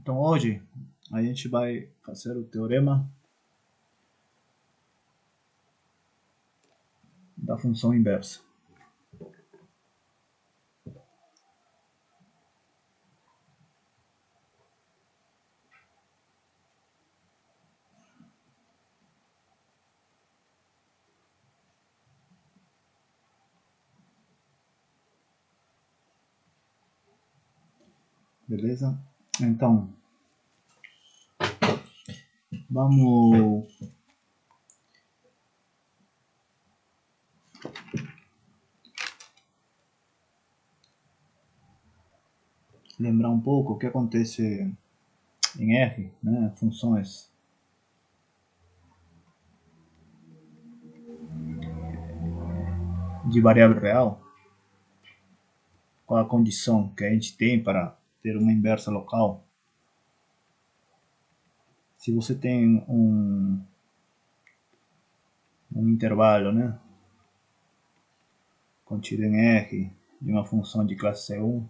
Então hoje a gente vai fazer o teorema da função inversa. Beleza? Então, vamos lembrar um pouco o que acontece em R, né? Funções de variável real. Qual a condição que a gente tem para ter uma inversa local? Se você tem um intervalo, né, contido em R de uma função de classe C1,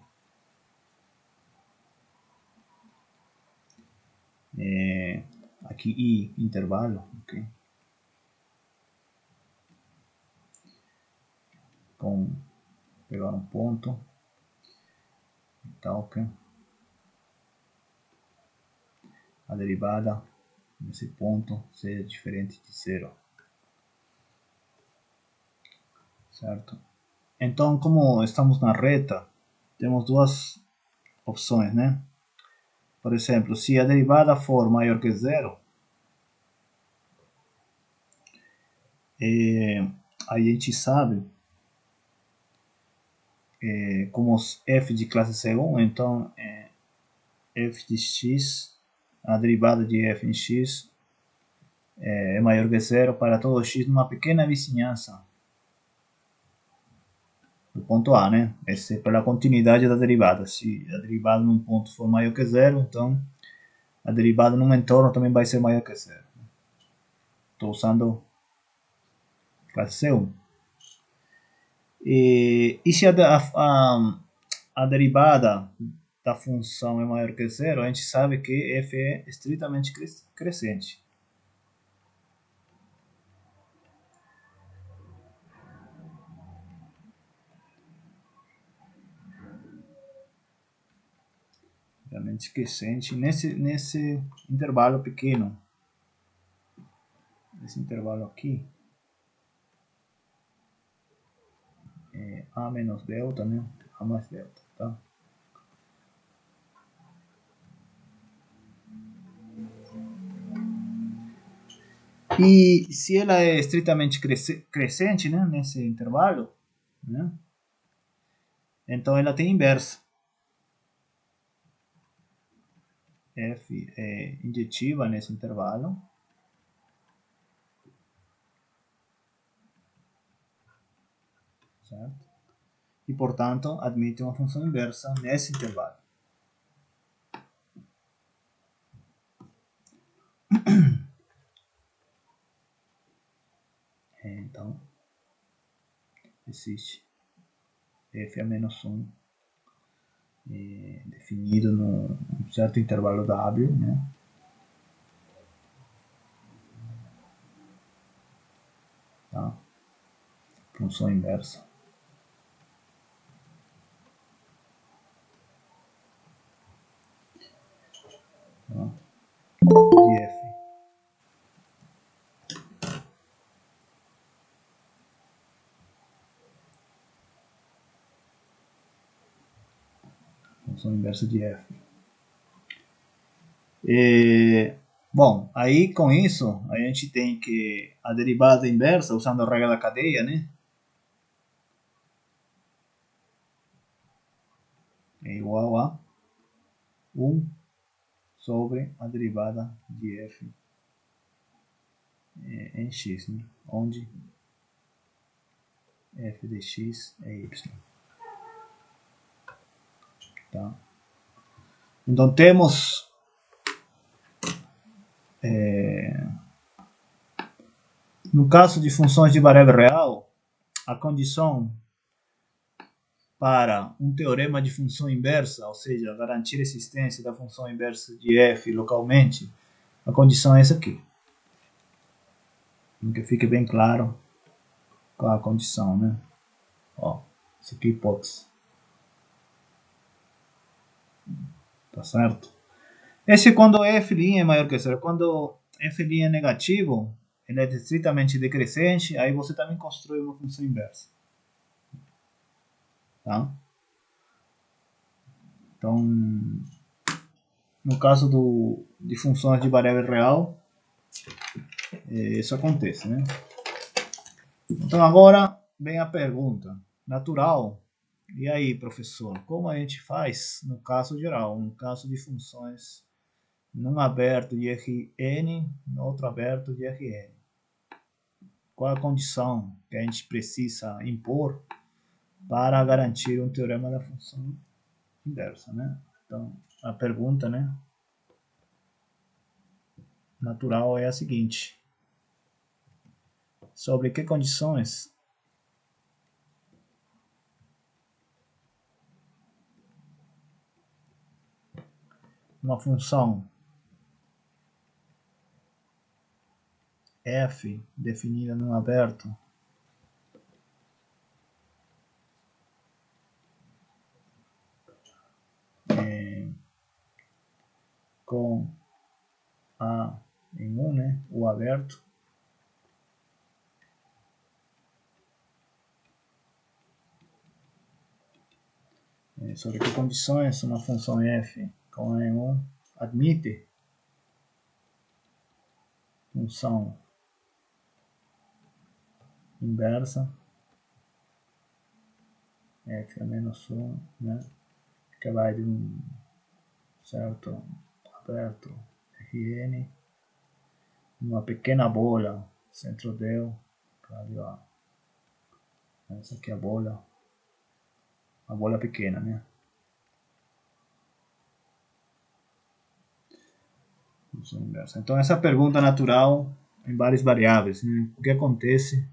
aqui I intervalo, ok? Então, pegar um ponto, tá, ok? A derivada nesse ponto seja diferente de zero, certo? Então, como estamos na reta, temos duas opções, né? Por exemplo, se a derivada for maior que zero, a gente sabe como f de classe C1, então f de x, a derivada de f em x é maior que zero para todo x numa pequena vizinhança do ponto A, né? Essa é pela continuidade da derivada. Se a derivada num ponto for maior que zero, então a derivada num entorno também vai ser maior que zero. Estou usando classe C1. E se a derivada da função é maior que zero, a gente sabe que f é estritamente crescente. Realmente crescente nesse intervalo pequeno. Esse intervalo aqui é A menos delta, né? A mais delta, tá? E se ela é estritamente crescente, né, nesse intervalo, né, então ela tem inversa. F é injetiva nesse intervalo. Certo? E, portanto, admite uma função inversa nesse intervalo. Então, existe f a menos 1 definido num certo intervalo W, né? Tá? Função inversa. Tá? De f. Função inversa de f. Bom, aí com isso a gente tem que a derivada inversa, usando a regra da cadeia, né? É igual a 1 sobre a derivada de f em x, né? Onde f de x é y. Tá? Então temos no caso de funções de variável real, a condição para um teorema de função inversa, ou seja, garantir a existência da função inversa de f localmente, a condição é essa aqui. Que fique bem claro qual a condição, né? Ó, isso aqui é hipótese. Tá certo? Esse quando f' é maior que zero. Quando f' é negativo, ele é estritamente decrescente, aí você também constrói uma função inversa. Tá? Então, no caso de funções de variável real, isso acontece, né? Então agora vem a pergunta natural. E aí, professor, como a gente faz no caso geral, no caso de funções num aberto de Rn, no outro aberto de Rn? Qual a condição que a gente precisa impor para garantir um teorema da função inversa, né? Então, a pergunta, né, natural é a seguinte: sobre que condições uma função f definida num aberto com A em 1, né, o aberto, sobre que condições uma função f com A em 1 admite função inversa f a menos 1, né, que vai de um certo aberto Rn, uma pequena bola, centro del, ali, ó. Essa aqui é a bola pequena, né? Então essa pergunta natural em várias variáveis, né? O que acontece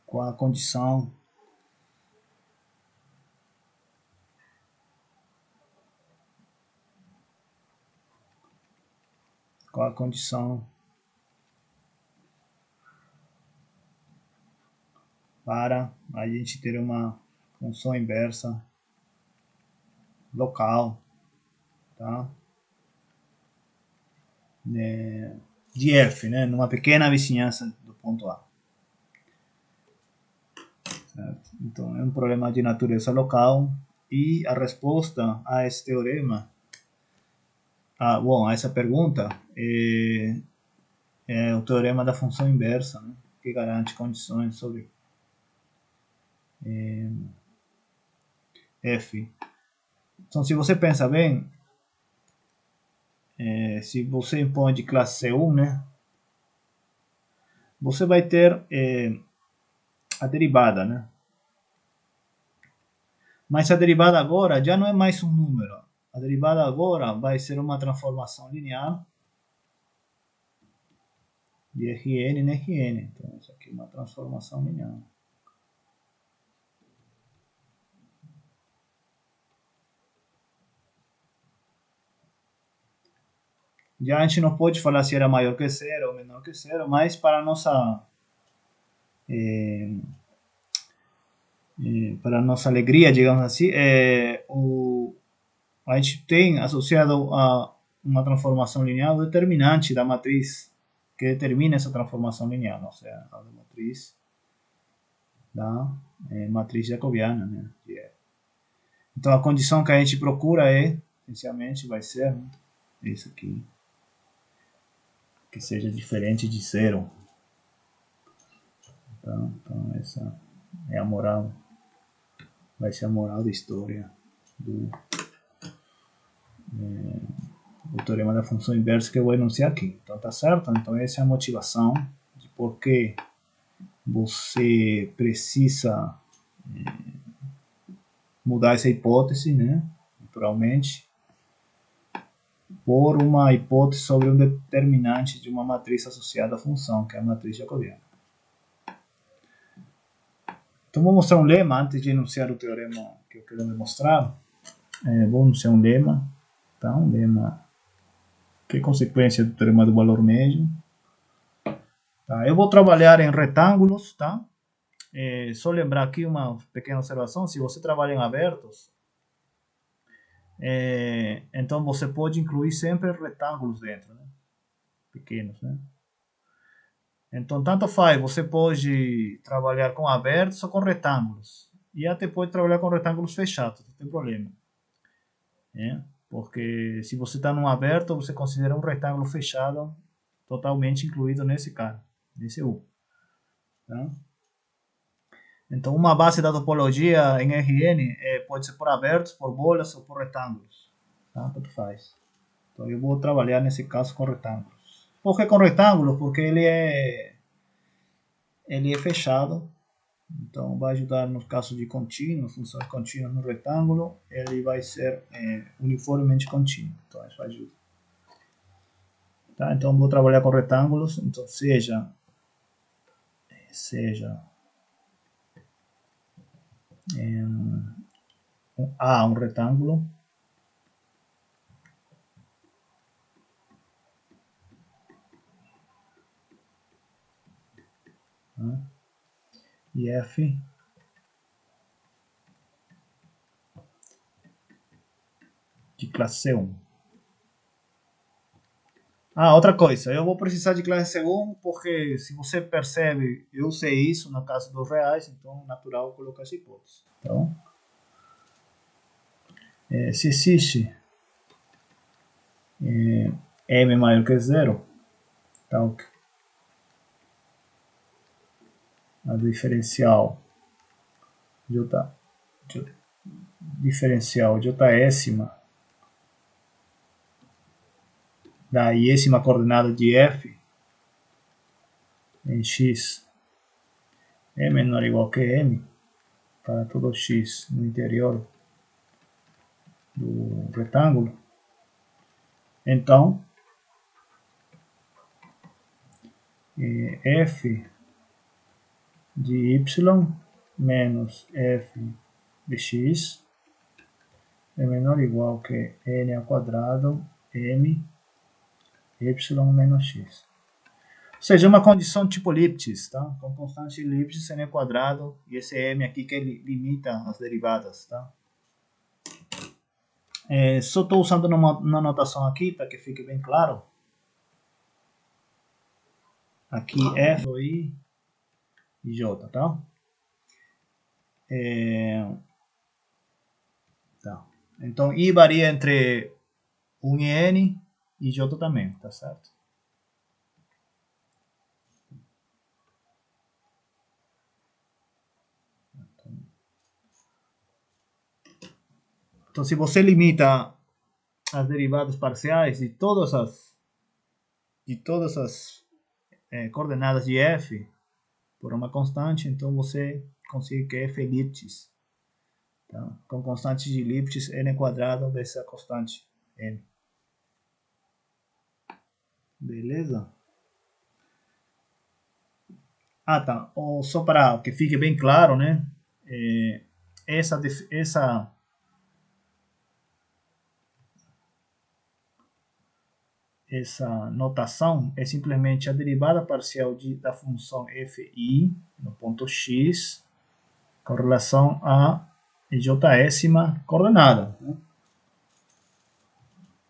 com a condição para a gente ter uma função inversa local, tá? De f, né? Numa pequena vizinhança do ponto A. Certo? Então é um problema de natureza local e a resposta a esse teorema, a essa pergunta é o teorema da função inversa, né? Que garante condições sobre f. Então, se você pensa bem, se você impõe de classe C1, né, você vai ter a derivada, né? Mas a derivada agora já não é mais um número. A derivada agora vai ser uma transformação linear de Rn em Rn. Então, isso aqui é uma transformação linear. Já a gente não pode falar se era maior que zero ou menor que zero, mas para a nossa para a nossa alegria, digamos assim, a gente tem associado a uma transformação linear o determinante da matriz que determina essa transformação linear, ou seja, a matriz da matriz jacobiana, né? Então a condição que a gente procura essencialmente vai ser isso aqui, que seja diferente de zero. Então essa é a moral, vai ser a moral da história do teorema da função inversa que eu vou enunciar aqui. Então tá certo? Então essa é a motivação de por que você precisa mudar essa hipótese, né? Naturalmente, por uma hipótese sobre um determinante de uma matriz associada à função, que é a matriz jacobiana. Então vou mostrar um lema antes de enunciar o teorema que eu quero demonstrar. Vou enunciar um lema, tá? Um lema que é consequência do teorema do valor médio. Tá? Eu vou trabalhar em retângulos, tá? Só lembrar aqui uma pequena observação: se você trabalha em abertos, então você pode incluir sempre retângulos dentro, né? Pequenos, né? Então, tanto faz, você pode trabalhar com abertos ou com retângulos. E até pode trabalhar com retângulos fechados, não tem problema. Porque se você está num aberto, você considera um retângulo fechado totalmente incluído nesse cara, nesse U. Tá? Então, uma base da topologia em Rn pode ser por abertos, por bolas ou por retângulos. Tá? Tanto faz. Então, eu vou trabalhar nesse caso com retângulos. Por que com retângulos? Porque ele é fechado. Então, vai ajudar no caso de contínuo, funções contínuas no retângulo, ele vai ser uniformemente contínuo. Então, isso ajuda. Tá? Então, vou trabalhar com retângulos. Então, seja A um retângulo, tá? E F de classe C1. Outra coisa, eu vou precisar de classe C1 porque, se você percebe, eu usei isso no caso dos reais, então é natural colocar essa hipótese. Então, se existe M maior que zero, então a diferencial jésima da iésima coordenada de f em x é menor ou igual que m para todo x no interior do retângulo, então f de y menos f de x é menor ou igual que n ao quadrado m y menos x. Ou seja, uma condição tipo Lipschitz, tá? Com constante de Lipschitz n ao quadrado e esse m aqui que limita as derivadas, tá? Só estou usando uma notação aqui para que fique bem claro. Aqui F, I e J, tá? Tá. Então, I varia entre 1 e N e J também, tá certo? Então, se você limita as derivadas parciais de todas as coordenadas de f por uma constante, então você consegue que f é Lipschitz. Tá? Com constante de Lipschitz, n quadrado dessa constante n. Beleza? Tá. Só para que fique bem claro, né? Essa notação é simplesmente a derivada parcial da função fi no ponto x com relação a jésima coordenada. Né?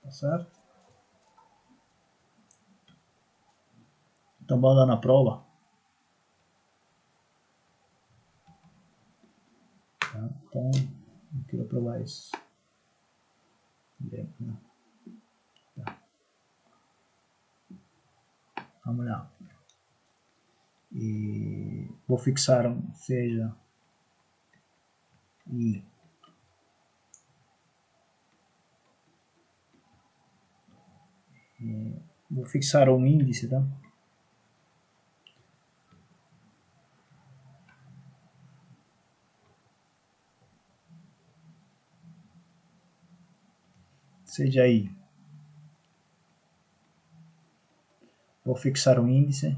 Tá certo? Então, vamos lá na prova. Tá? Então, eu quero provar isso. Tá. Vamos lá. E vou fixar seja I vou fixar um índice, tá? Seja I. Vou fixar um índice.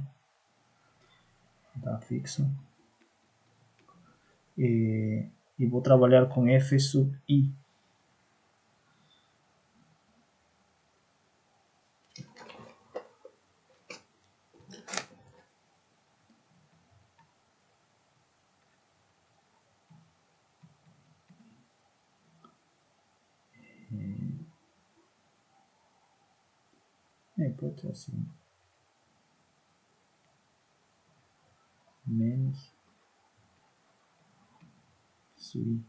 Tá fixo. e vou trabalhar com f sub i. Pode ser assim. Menos sub.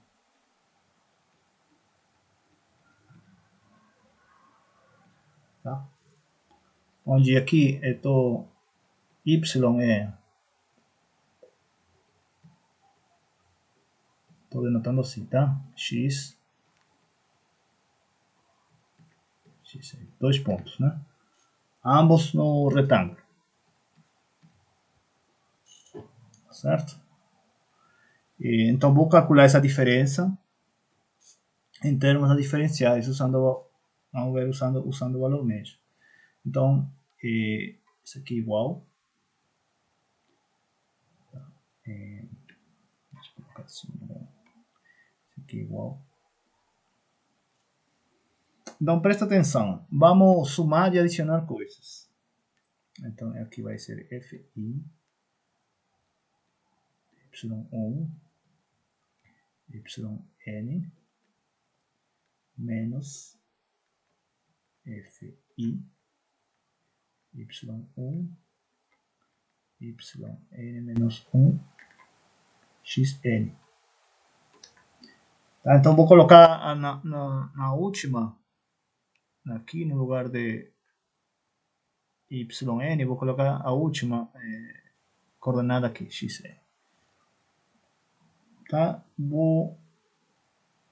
Tá? Onde aqui eu tô y tô denotando assim, tá? X, dois pontos, né? Ambos no retângulo, certo? E, então vou calcular essa diferença em termos diferenciais, usando o valor médio. Então, isso aqui é igual. Deixa eu colocar assim, isso aqui é igual. Então, presta atenção. Vamos somar e adicionar coisas. Então, aqui vai ser fi y1 yn menos fi y1 yn menos 1 xn. Tá? Então, vou colocar na última, aqui no lugar de yn, vou colocar a última coordenada aqui, xn. Tá? Vou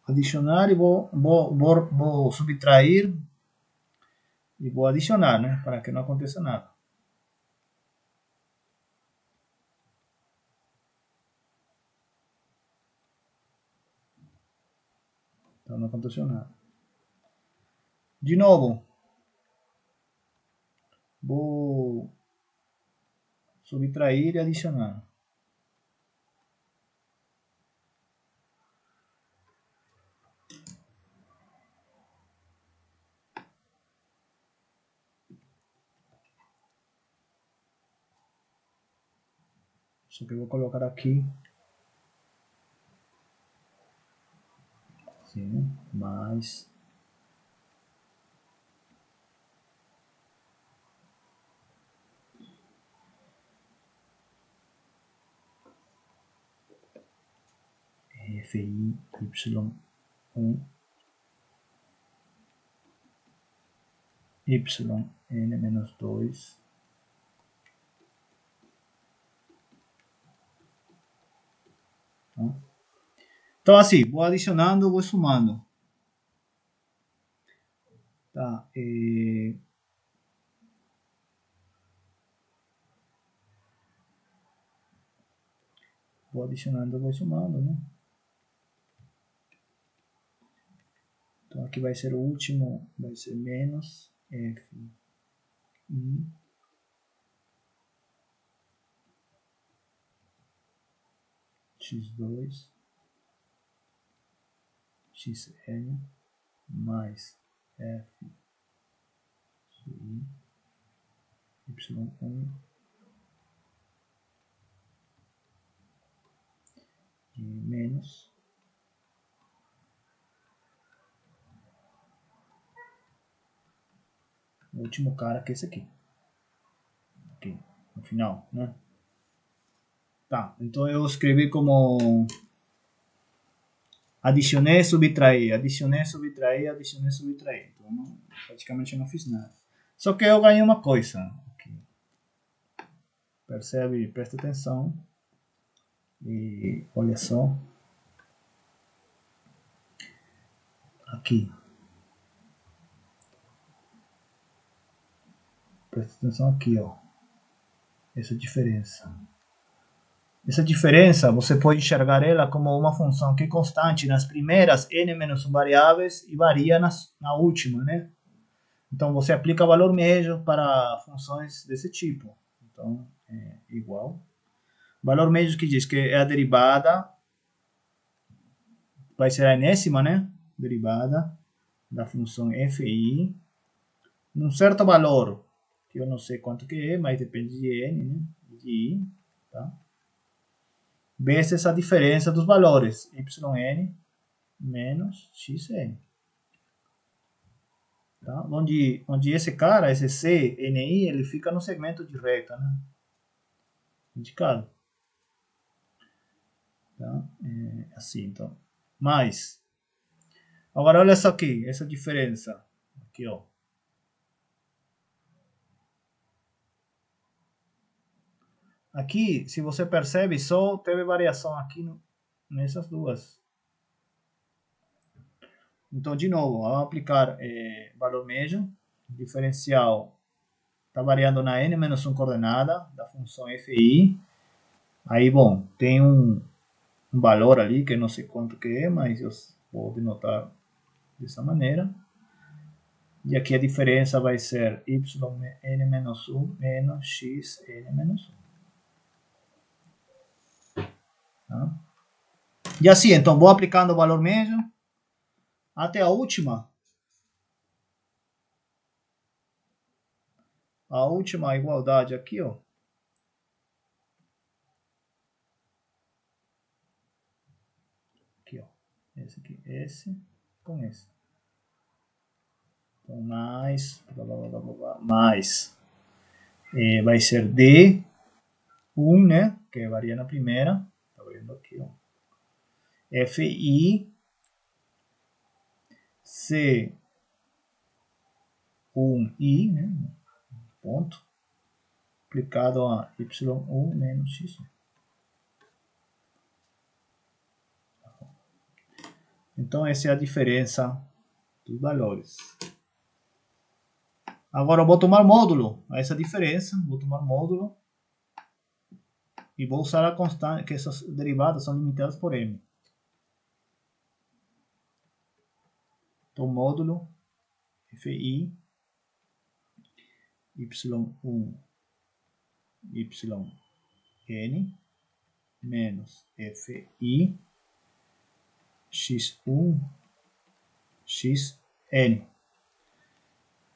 adicionar e vou subtrair e vou adicionar, né? Para que não aconteça nada. Então não aconteceu nada. De novo, vou subtrair e adicionar. Só que eu vou colocar aqui assim, mais fi y1 yn menos 2 tá? Então assim, vou adicionando, vou somando. Tá? Vou adicionando, vou somando, né? Então aqui vai ser o último, vai ser menos fi x2 xn mais f y1 e menos o último cara, que é esse aqui no final, né? Tá, então eu escrevi como adicionei, subtraí, adicionei, subtraí, adicionei, subtraí. Então praticamente eu não fiz nada. Só que eu ganhei uma coisa aqui. Percebe? Presta atenção. E olha só. Aqui. Presta atenção aqui, ó. Essa diferença. Essa diferença, você pode enxergar ela como uma função que é constante nas primeiras n-1 variáveis e varia na última, né? Então, você aplica valor médio para funções desse tipo. Então, é igual. Valor médio que diz que é a derivada vai ser a enésima, né? Derivada da função fi num certo valor, que eu não sei quanto que é, mas depende de n, né? De i, tá? Vezes a diferença dos valores, yn menos xn. Tá? Onde esse cara, esse c, ni, ele fica no segmento de reta, né? Indicado. Tá? É assim, então. Mas, agora olha só aqui, essa diferença. Aqui, ó. Aqui, se você percebe, só teve variação aqui nessas duas. Então, de novo, vamos aplicar valor médio. Diferencial está variando na n-1 coordenada da função fi. Aí, bom, tem um valor ali que eu não sei quanto que é, mas eu vou denotar dessa maneira. E aqui a diferença vai ser yn-1 menos xn-1. Tá? E assim, então, vou aplicando o valor médio até a última igualdade aqui, ó. Aqui, ó. Esse aqui, esse com esse. Então, mais, mais, vai ser D1, né? Que varia na primeira. Tá vendo aqui, ó. FI C1I, né? Ponto. Aplicado a Y1 menos X. Então, essa é a diferença dos valores. Agora eu vou tomar módulo a essa diferença. Vou tomar módulo. E vou usar a constante, que essas derivadas são limitadas por m. Então, módulo fi y1 yn menos fi x1 xn.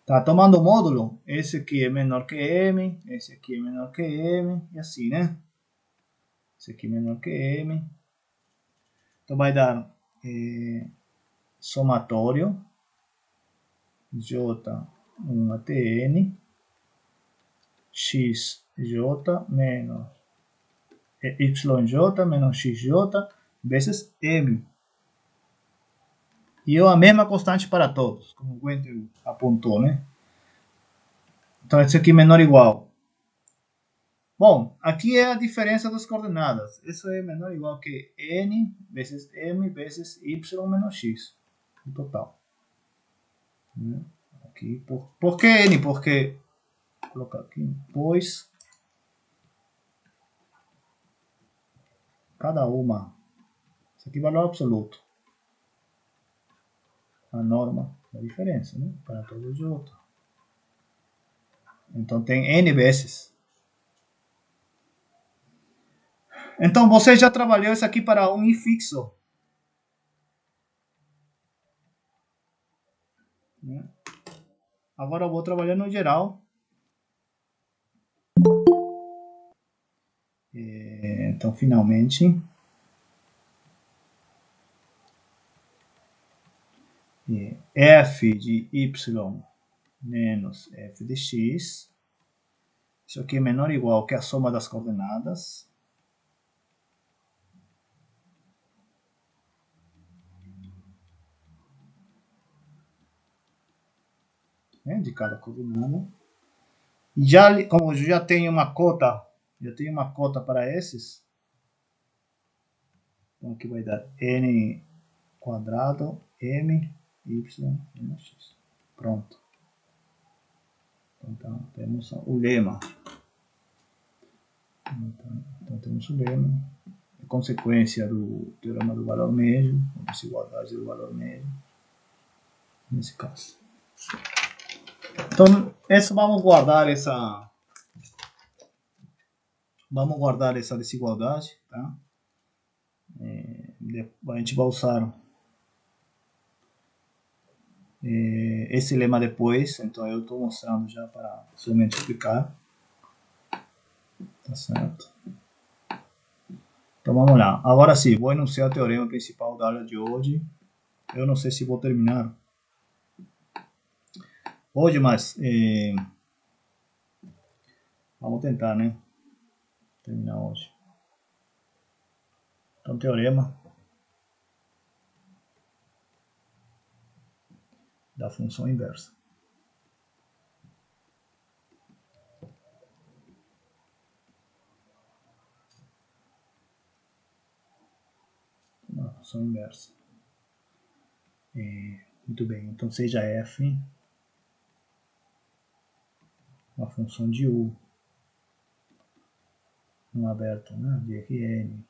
Tá tomando o módulo, esse aqui é menor que m, esse aqui é menor que m, e assim, né? Esse aqui é menor que m. Então vai dar somatório J1 até n xj menos yj menos xj vezes m. E é a mesma constante para todos, como o Wendel apontou, né? Então, isso aqui é menor ou igual. Bom, aqui é a diferença das coordenadas. Isso é menor ou igual que n vezes m vezes y menos x, no total. Aqui, por que n? Porque, vou colocar aqui, pois cada uma, isso aqui é valor absoluto, a norma da diferença, né? Para todos os outros. Então tem n vezes. Então você já trabalhou isso aqui para um i fixo. Agora eu vou trabalhar no geral. Então, finalmente, f de y menos f de x. Isso aqui é menor ou igual que a soma das coordenadas. Né, de cada coordenada. E como eu já tenho uma cota, para esses, então aqui vai dar n quadrado m y menos x. Pronto. Então temos o lema. Então temos o lema. A consequência do teorema do valor médio, a desigualdade do valor médio, nesse caso. Então, vamos guardar essa desigualdade, tá? A gente vai usar esse lema depois, então eu estou mostrando já para somente explicar. Tá certo? Então vamos lá. Agora sim, vou enunciar o teorema principal da aula de hoje. Eu não sei se vou terminar hoje, mas vamos tentar, né? Terminar hoje. Então, teorema da função inversa. Uma função inversa. Muito bem, então seja f uma função de u, um aberto, né, de Rn,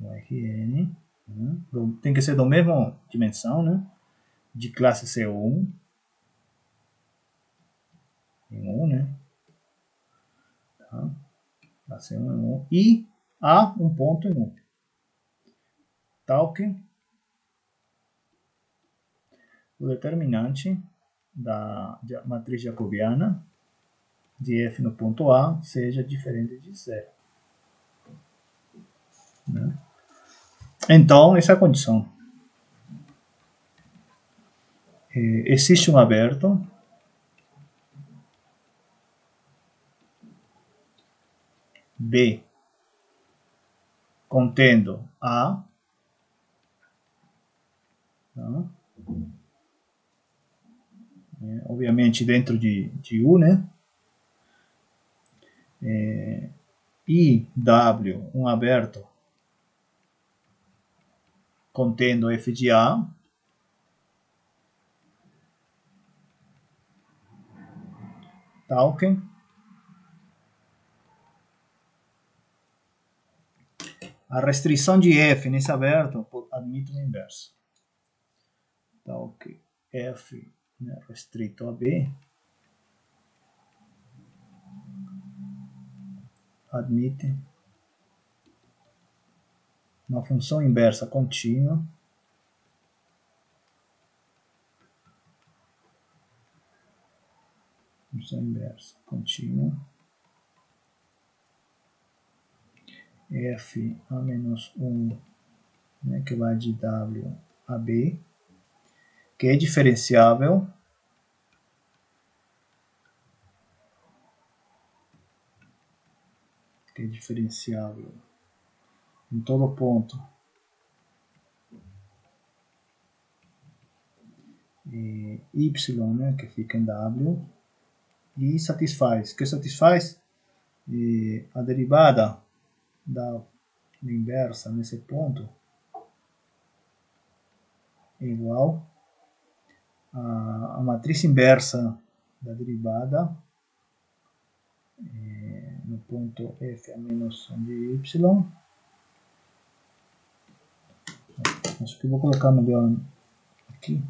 um Rn, né, tem que ser da mesma dimensão, né, de classe C1, em 1, né, tá, classe 1 em 1, e há um ponto em 1, tal que o determinante da matriz jacobiana de f no ponto A seja diferente de zero. Né? Então, essa é a condição. Existe um aberto B contendo A, tá? Obviamente dentro de U, né? E W, um aberto contendo f de A, tal que a restrição de f nesse aberto admite o inverso. Tal que f, né, restrito a B admite uma função inversa contínua função inversa contínua f a menos 1, né, que vai de W a B, que é diferenciável em todo ponto y, né, que fica em W, e satisfaz, que satisfaz a derivada da inversa nesse ponto é igual a matriz inversa da derivada no ponto f a menos 1 de y. Acho que vou colocar melhor aqui.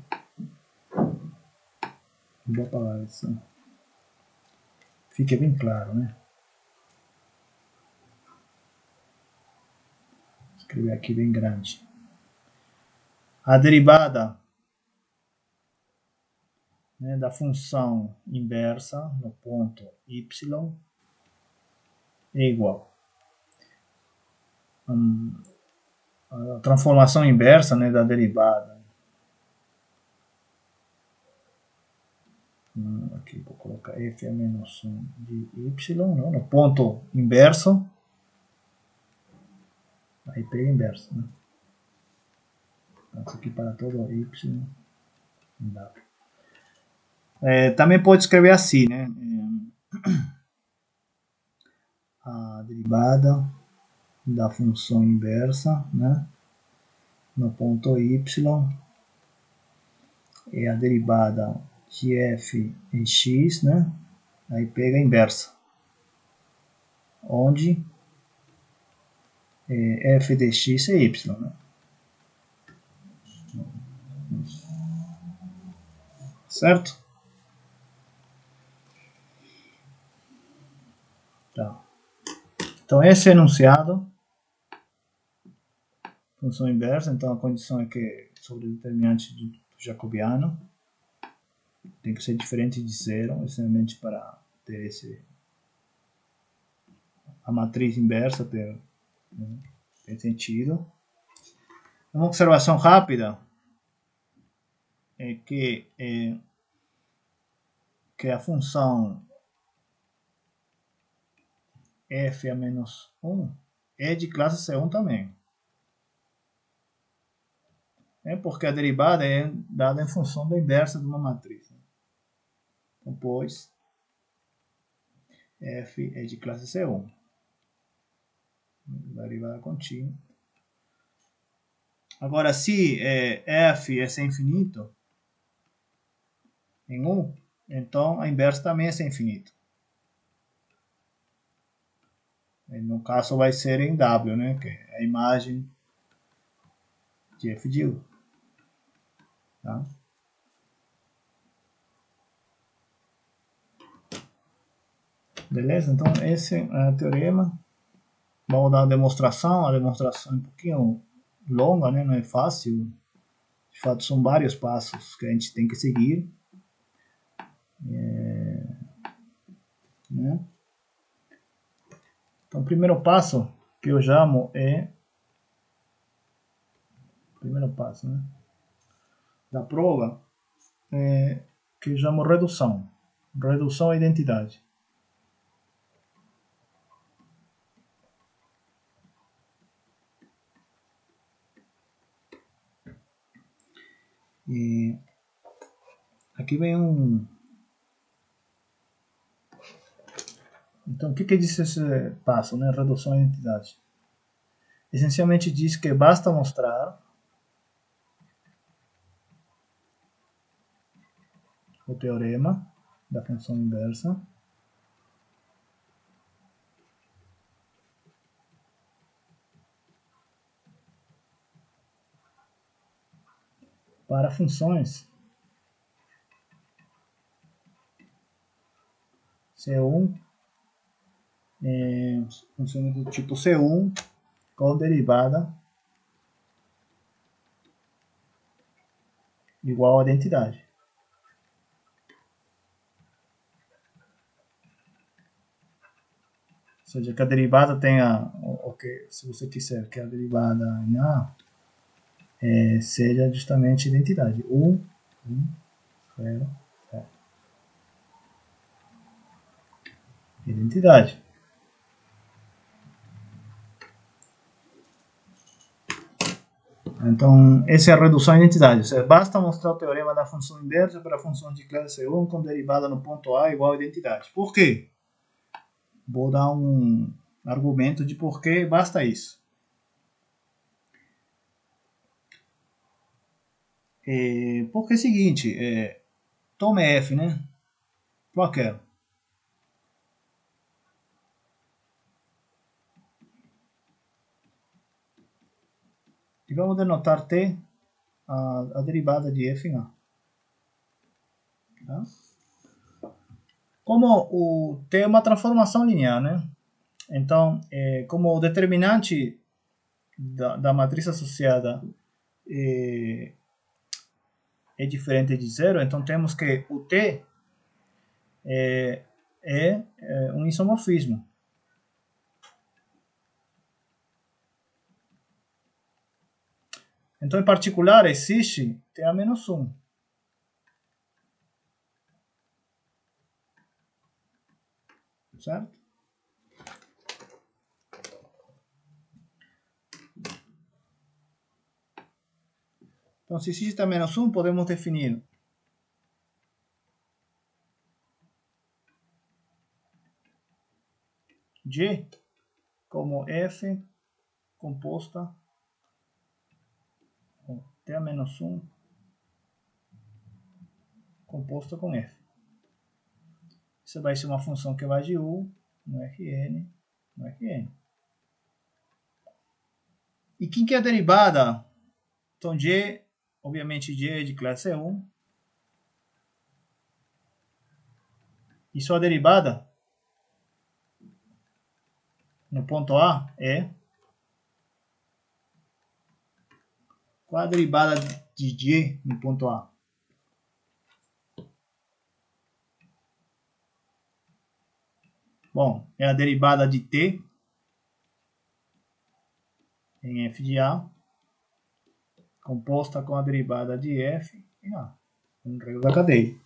Vou apagar isso. Fique bem claro, né? Vou escrever aqui bem grande. A derivada, né, da função inversa no ponto y é igual a transformação inversa, né, da derivada. Aqui vou colocar f a menos 1 de y, né, no ponto inverso. Aí pega inverso, né? Então, aqui para todo y em w. Também pode escrever assim, né? A derivada da função inversa, né, no ponto y é a derivada de f em x, né? Aí pega a inversa, onde f de x é y, né? Certo? Tá. Então esse é enunciado, função inversa, então a condição é que sobre o determinante do jacobiano, tem que ser diferente de zero, essencialmente para ter a matriz inversa ter sentido. Uma observação rápida é que a função f a menos 1 é de classe C1 também. Porque a derivada é dada em função da inversa de uma matriz. Então, pois, f é de classe C1. Derivada contínua. Agora, se f é sem infinito em 1, então a inversa também é sem infinito. No caso vai ser em W, né, que é a imagem de f de U. Tá? Beleza? Então esse é o teorema. Vamos dar a demonstração é um pouquinho longa, né? Não é fácil. De fato, são vários passos que a gente tem que seguir. Né? Então, o primeiro passo que eu chamo primeiro passo, né, da prova que eu chamo redução. Redução à identidade. E aqui vem Então, o que diz esse passo, né? Redução à identidade? Essencialmente diz que basta mostrar o teorema da função inversa para funções C1, funções do tipo C1 com derivada igual à identidade. Ou seja, que a derivada tenha, se você quiser que a derivada em A seja justamente identidade. 1, 0, 0. Identidade. Então, essa é a redução à identidade. Ou seja, basta mostrar o teorema da função inversa para a função de classe C1 com derivada no ponto A igual a identidade. Por quê? Vou dar um argumento de por que basta isso. Porque é o seguinte, tome F, né? Qualquer. E vamos denotar T, a derivada de F em A. Tá? Como o T é uma transformação linear, né? Então, como o determinante da matriz associada é diferente de zero, então temos que o T é um isomorfismo. Então, em particular, existe T a menos 1. Certo? Então, se existe T a menos 1, podemos definir G como F composta com T a menos 1 composta com F. Isso vai ser uma função que vai de U no Rn, no Rn. E quem que é a derivada? Então, G, obviamente, G é de classe 1. E sua derivada no ponto A é... Qual a derivada de G no ponto A? Bom, é a derivada de t em f de a, composta com a derivada de f em a, no regra da cadeia.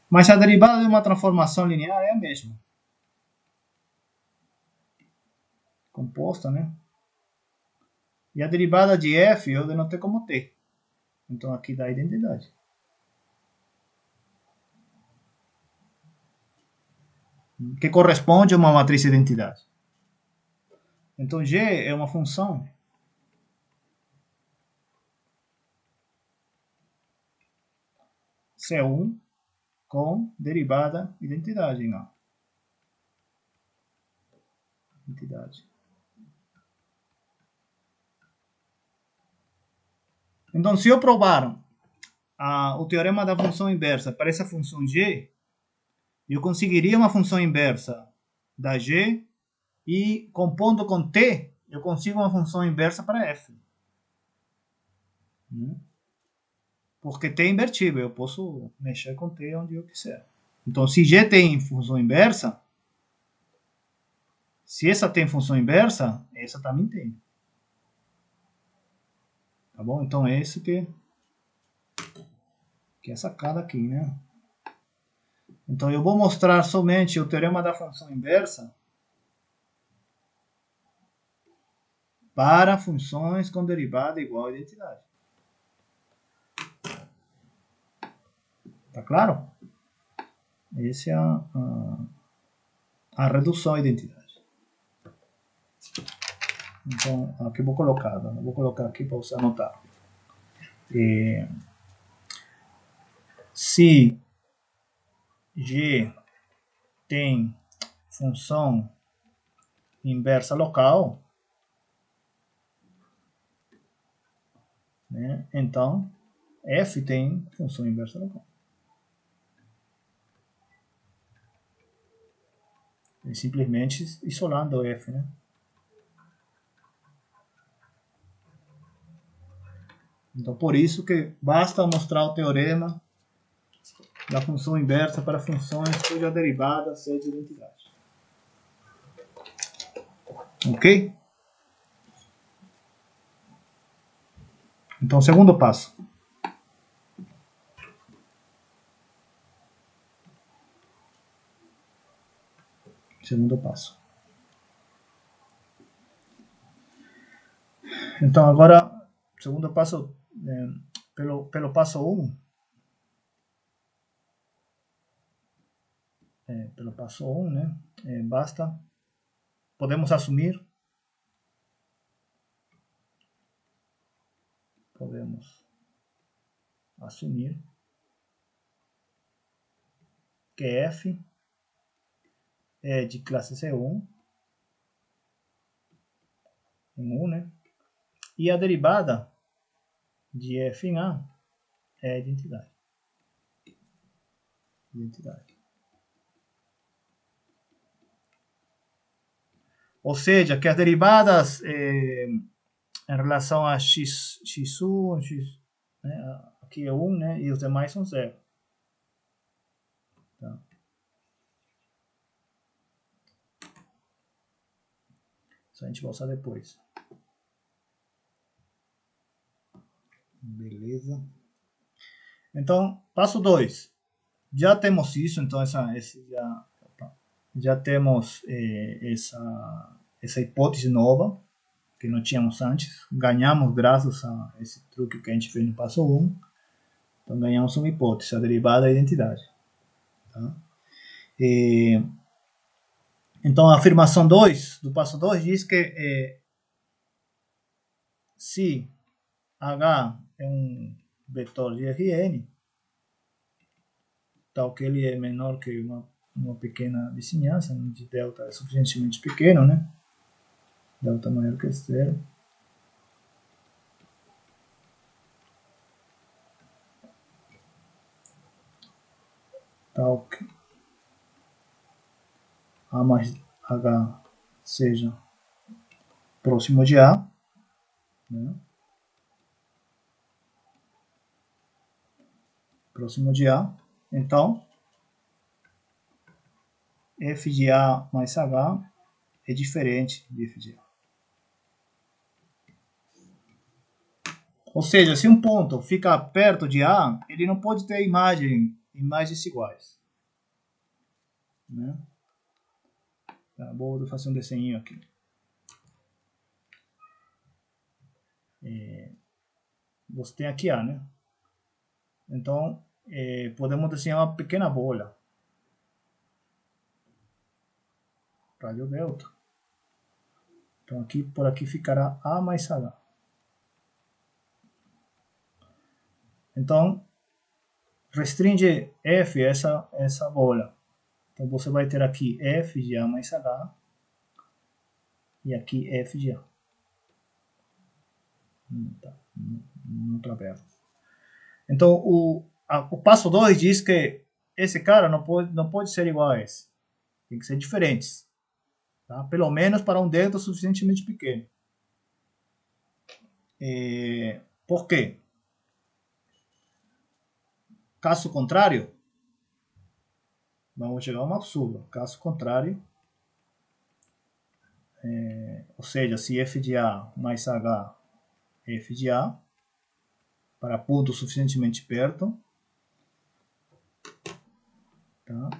Mas a derivada de uma transformação linear é a mesma. Composta, né? E a derivada de f eu denotei como t. Então aqui dá a identidade. Que corresponde a uma matriz de identidade. Então g é uma função C1 com derivada identidade em A. Identidade. Então, se eu provar o teorema da função inversa para essa função g, eu conseguiria uma função inversa da g e, compondo com t, eu consigo uma função inversa para f. Porque t é invertível, eu posso mexer com t onde eu quiser. Então, se g tem função inversa, se essa tem função inversa, essa também tem. Tá bom? Então, é isso que é a sacada aqui, né? Então, eu vou mostrar somente o teorema da função inversa para funções com derivada igual a identidade. Tá claro? Essa é a redução à identidade. Então, aqui vou colocar, vou colocar aqui para você anotar. Se g tem função inversa local, né, então f tem função inversa local. E simplesmente isolando f, né? Então, por isso que basta mostrar o teorema da função inversa para funções cuja derivada seja identidade. Ok? Então, segundo passo. Segundo passo. Então, agora, segundo passo, pelo passo 1, pelo passo 1, né, basta, podemos assumir que f é de classe C1 em 1, né, e a derivada de f em A é identidade. Ou seja, que as derivadas em relação a x1, x, né, aqui é 1, né, e os demais são 0. Tá. Isso a gente vai usar depois. Beleza. Então, passo 2. Já temos isso, então já temos essa hipótese nova, que não tínhamos antes. Ganhamos graças a esse truque que a gente fez no passo 1. Então, ganhamos uma hipótese, a derivada da identidade. Tá? Então, a afirmação 2, do passo 2, diz que se H é um vetor de Rn, tal que ele é menor que uma pequena vizinhança, de delta é suficientemente pequeno, né? Delta maior que 0. Tal que A mais H seja próximo de A, né? Próximo de A. Então, f de A mais H é diferente de f de A. Ou seja, se um ponto fica perto de A, ele não pode ter imagens iguais. Né? Tá, vou fazer um desenho aqui. Você tem aqui A, né? Então, podemos desenhar uma pequena bola. Radio delta. Então, aqui, por aqui ficará A mais H. Então, restringe F essa bola. Então, você vai ter aqui F de A mais H e aqui F de A. Tá, não está aberto. Então, o passo 2 diz que esse cara não pode ser igual a esse. Tem que ser diferentes. Tá? Pelo menos para um delta suficientemente pequeno. Por quê? Caso contrário, vamos chegar a um absurdo. Caso contrário, ou seja, se f de A mais H é f de A, para pontos suficientemente perto, tá?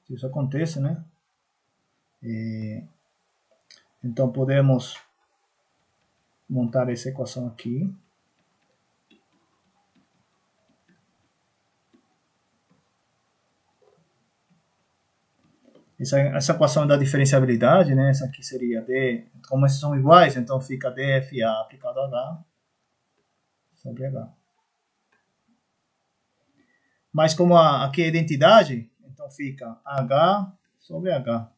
Se isso acontece, né? Então podemos montar essa equação aqui. Essa equação da diferenciabilidade, né? Essa aqui seria D, como esses são iguais, então fica dFA aplicado a H sobre H. Mas como aqui é identidade, então fica H sobre H.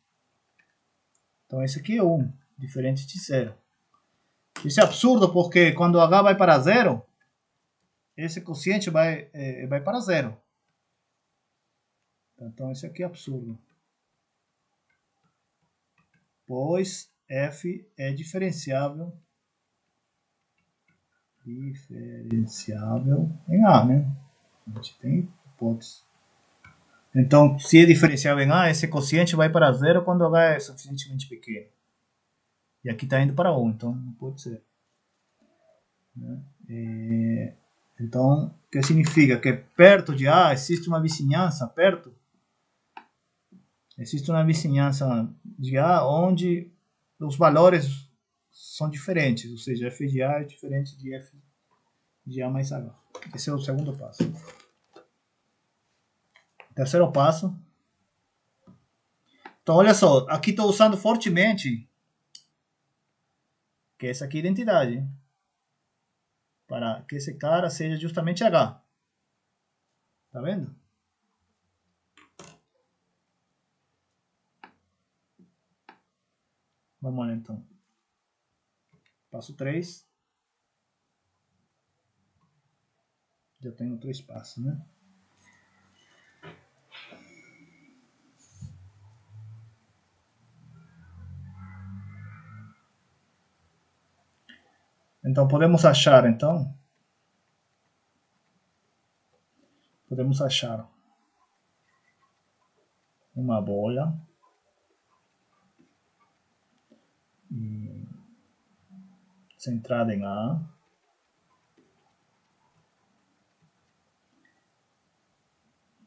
Então esse aqui é 1, diferente de 0. Isso é absurdo porque quando H vai para 0, esse quociente vai para 0. Então esse aqui é absurdo. Pois F é diferenciável em A, né? A gente tem hipótese. Então, se é diferenciável em A, esse quociente vai para 0 quando H é suficientemente pequeno. E aqui está indo para 1, então não pode ser. Então, o que significa? Que perto de A existe uma vizinhança, existe uma vizinhança de A onde os valores são diferentes, ou seja, f de A é diferente de f de A mais H. Esse é o segundo passo. Terceiro passo. Então, olha só, aqui estou usando fortemente que essa aqui é a identidade, para que esse cara seja justamente H. Tá vendo? Vamos lá então. Passo 3. Já tenho 3 passos, né? Então podemos achar uma bola centrada em A,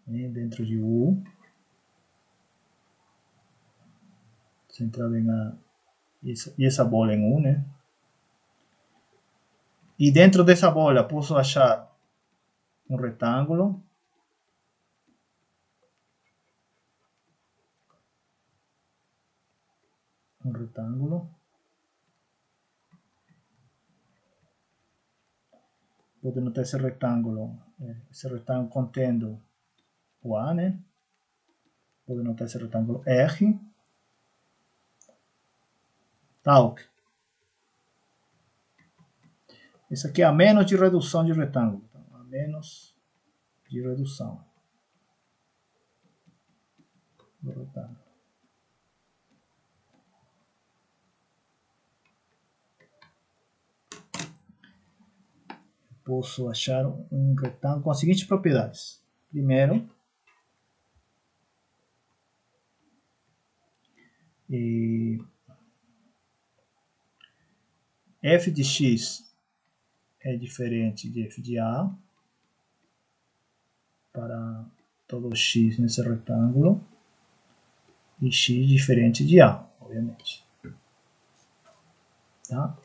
dentro de U, centrada em A, e essa bola em U, né? E dentro dessa bola posso achar um retângulo Vou denotar esse retângulo contendo o A, né? Vou denotar esse retângulo R, tal. Isso aqui é a menos de redução de retângulo. Então, a menos de redução do retângulo. Posso achar um retângulo com as seguintes propriedades. Primeiro, E f de x é diferente de f de a para todo x nesse retângulo, e x diferente de a, obviamente. Tá?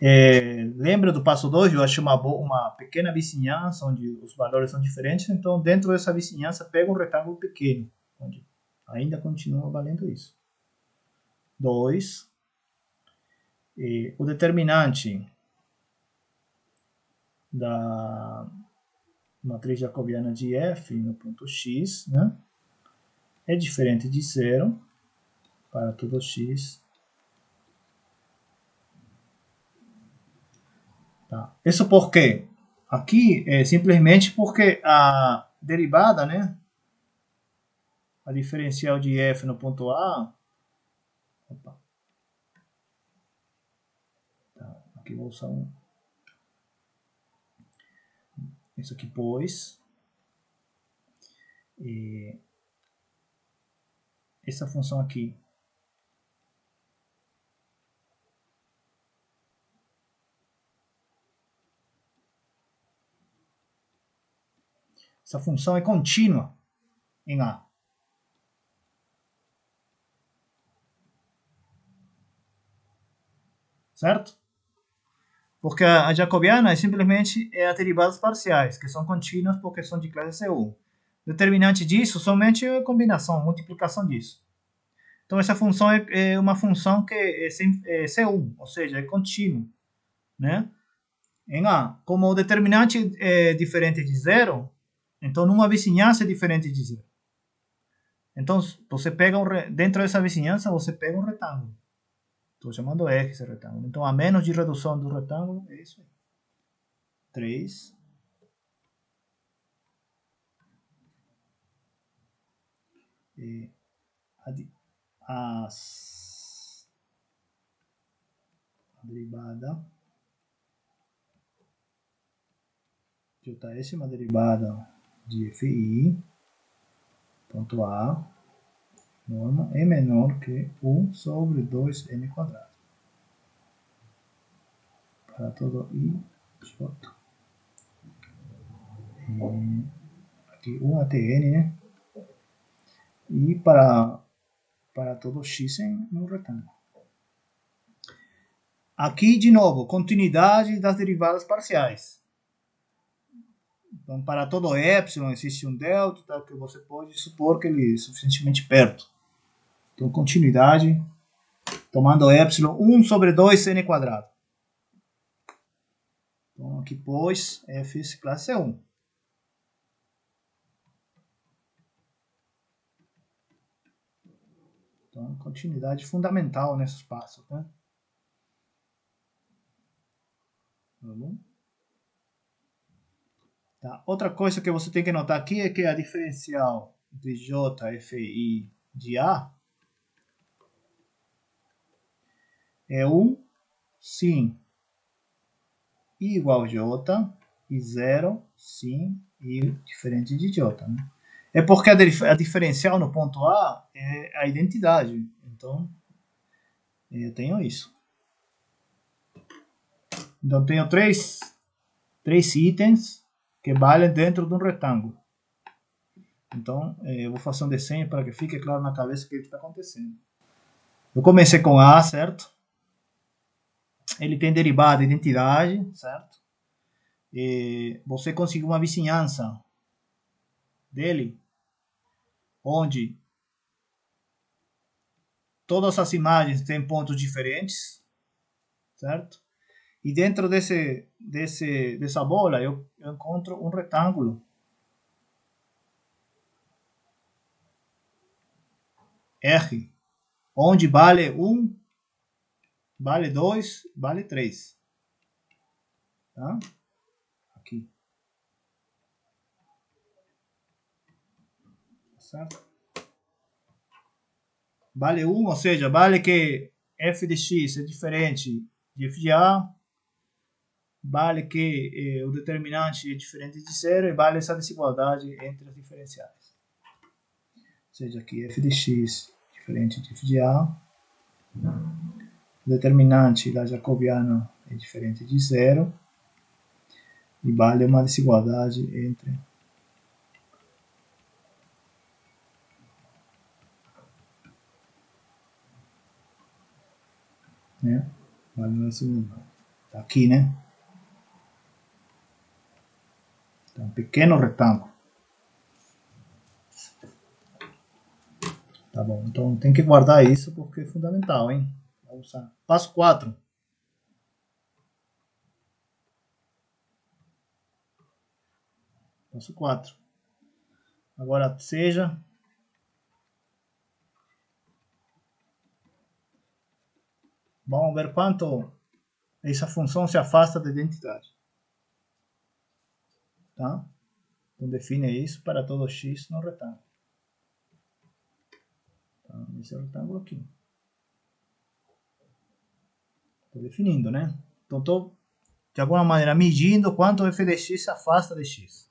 Lembra do passo 2? Eu achei uma pequena vizinhança onde os valores são diferentes, então dentro dessa vizinhança pega um retângulo pequeno, onde ainda continua valendo isso. 2. O determinante da matriz jacobiana de f no ponto x, né, é diferente de 0 para todo x. Tá. Isso por quê? Aqui é simplesmente porque a derivada, né, a diferencial de f no ponto A, opa, tá, aqui vou usar isso aqui, pois, essa função aqui essa função é contínua em A. Certo? Porque a jacobiana é simplesmente as derivadas parciais, que são contínuas porque são de classe C1. Determinante disso somente é a combinação, multiplicação disso. Então essa função é uma função que é C1, ou seja, é contínuo, né? Em A, como o determinante é diferente de 0, então numa vizinhança é diferente de 0. Então você pega dentro dessa vizinhança você pega um retângulo. Estou chamando R esse retângulo. Então a menos de redução do retângulo é isso aí. 3. A derivada Js é uma derivada de fi, ponto A, norma, é menor que 1 sobre 2n quadrado. Para todo i, j. Aqui 1 até n, né? E para todo x em um retângulo. Aqui, de novo, continuidade das derivadas parciais. Então, para todo epsilon existe um delta, tal, que você pode supor que ele é suficientemente perto. Então, continuidade, tomando epsilon 1 sobre 2n quadrado. Então, aqui, pois, f classe 1. Então, continuidade fundamental nesses passos, né? Tá bom? Tá. Outra coisa que você tem que notar aqui é que a diferencial de JFI de A é 1, sim, I igual a J, e 0, sim, I diferente de J. Né? É porque a diferencial no ponto A é a identidade. Então, eu tenho isso. Então, tenho três itens que valem dentro de um retângulo. Então, eu vou fazer um desenho para que fique claro na cabeça o que está acontecendo. Eu comecei com A, certo? Ele tem derivada identidade, certo? E você conseguiu uma vizinhança dele, onde todas as imagens têm pontos diferentes, certo? E dentro dessa bola eu encontro um retângulo R, onde vale 1, vale 2, vale 3. Tá? Aqui. Certo? Vale 1, ou seja, vale que f de x é diferente de f de a, vale que o determinante é diferente de 0 e vale essa desigualdade entre as diferenciais. Ou seja, aqui f de x diferente de f de a, O determinante da jacobiana é diferente de zero e vale uma desigualdade entre vale uma desigualdade. Tá aqui, né? Então, um pequeno retângulo. Tá bom, então tem que guardar isso porque é fundamental, hein? Vamos lá. Passo 4. Passo 4. Agora seja vamos ver quanto essa função se afasta da identidade. Tá? Então define isso para todo x no retângulo. Então, esse é o retângulo aqui. Estou definindo, né? Então estou, de alguma maneira, medindo quanto f de x se afasta de x.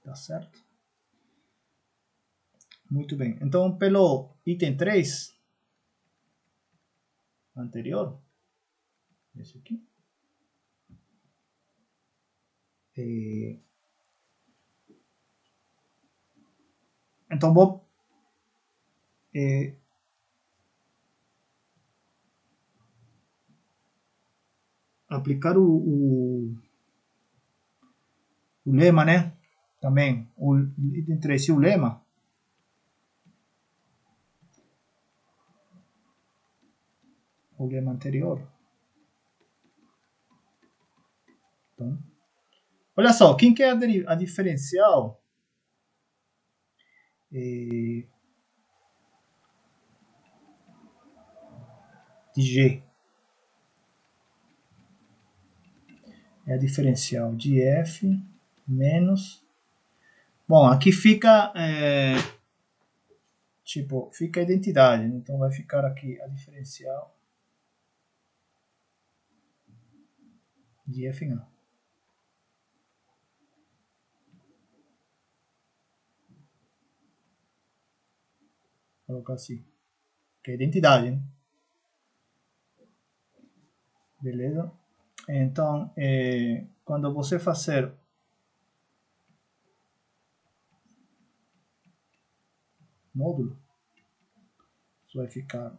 Tá certo? Muito bem. Então, pelo item 3 anterior, esse aqui, então vou aplicar o lema, né? Também, o item 3 e o lema. O lema anterior. Então, olha só, quem quer a diferencial de G é a diferencial de f menos... Bom, aqui fica tipo, fica a identidade, então vai ficar aqui a diferencial de f não. Vou colocar assim, que é a identidade, né? Beleza? Então, quando você fazer módulo, isso vai ficar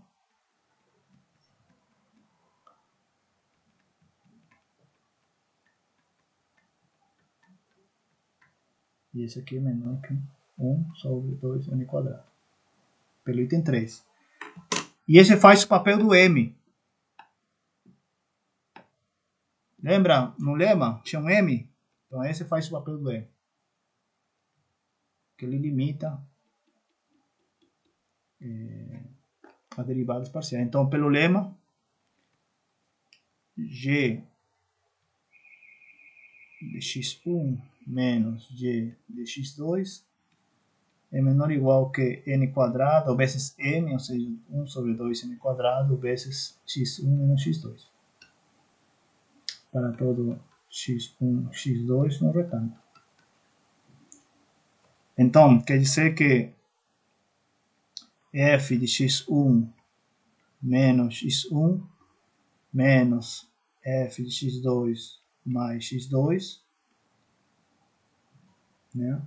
e esse aqui é menor que 1 sobre 2n quadrado, pelo item 3. E esse faz o papel do m. Lembra no lema? Tinha um m? Então esse faz o papel do m. Que ele limita a derivadas parciais. Então, pelo lema, g de x1 menos g de x2 é menor ou igual que n quadrado, ou vezes n, ou seja, 1 sobre 2n quadrado, vezes x1 menos x2. Para todo x1, x2 no retângulo. Então, quer dizer que f de x1 menos x1 menos f de x2 mais x2, né,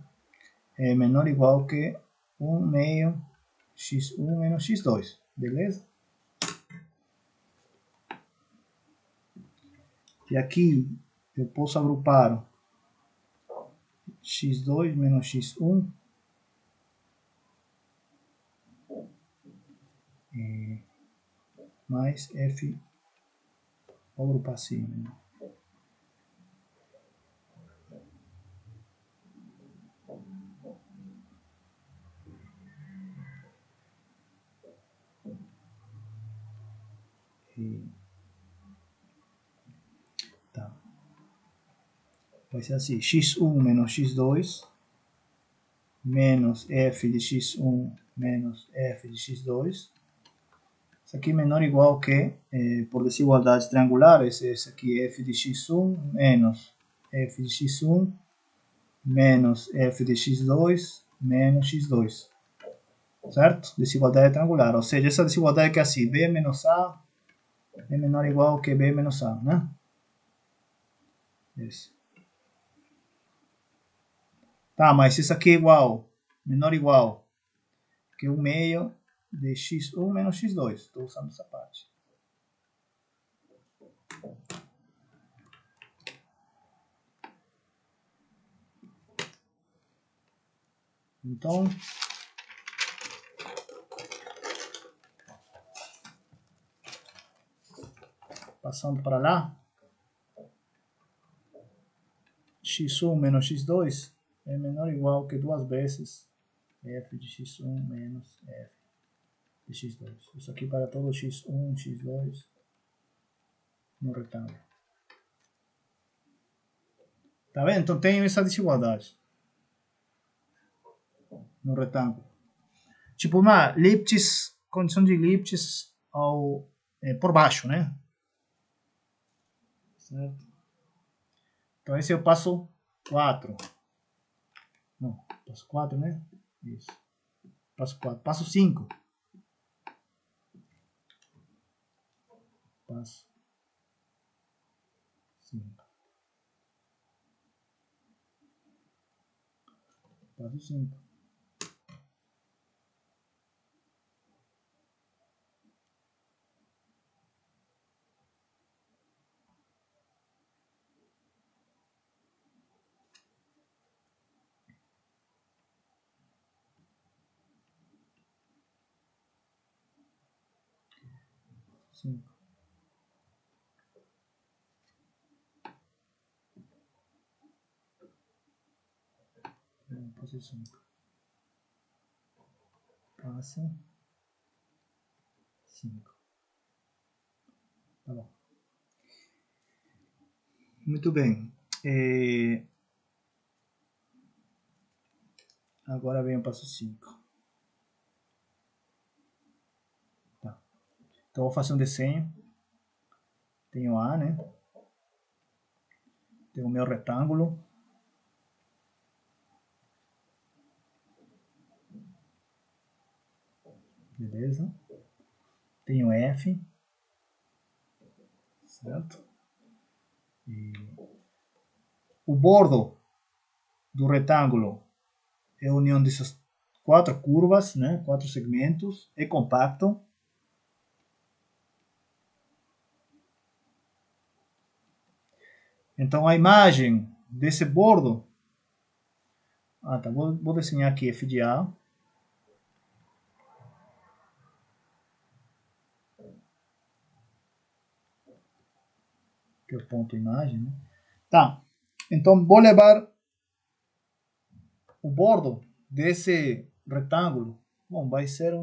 é menor ou igual que 1 meio x1 menos x2, beleza? E aqui eu posso agrupar x2 menos x1 mais f, vou agrupar assim, né? Tá. Vai ser assim, x1 menos x2 menos f de x1 menos f de x2. Isso aqui é menor ou igual que, por desigualdade triangular, esse aqui é f de x1 menos f de x1 menos f de x2 menos x2. certo? Desigualdade triangular, ou seja, essa desigualdade que é assim, B menos A é menor ou igual que B menos A, né? Isso. Tá, mas isso aqui é igual, menor ou igual que 1 meio de x1 menos x2. Estou usando essa parte. Então, passando para lá, x1 menos x2 é menor ou igual que 2 vezes f de x1 menos f de x2. Isso aqui para todo x1, x2 no retângulo. Tá vendo? Então tenho essa desigualdade no retângulo. Tipo uma Lipschitz, condição de Lipschitz por baixo, né? Certo? Então esse é o passo 4. Não, passo 4, né? Isso. Passo 4. Passo 5. Passo 5. Passo 5. Passo 5. Passo 5. Tá bom. Muito bem. Agora vem o passo 5. Tá. Então vou fazer um desenho. Tenho A, né? Tenho o meu retângulo. Beleza? Tenho F. Certo? E o bordo do retângulo é a união dessas 4 curvas, né? 4 segmentos. É compacto. Então a imagem desse bordo. Tá. Vou desenhar aqui F de A. Que é o ponto imagem, né? Tá. Então vou levar o bordo desse retângulo. Bom, vai ser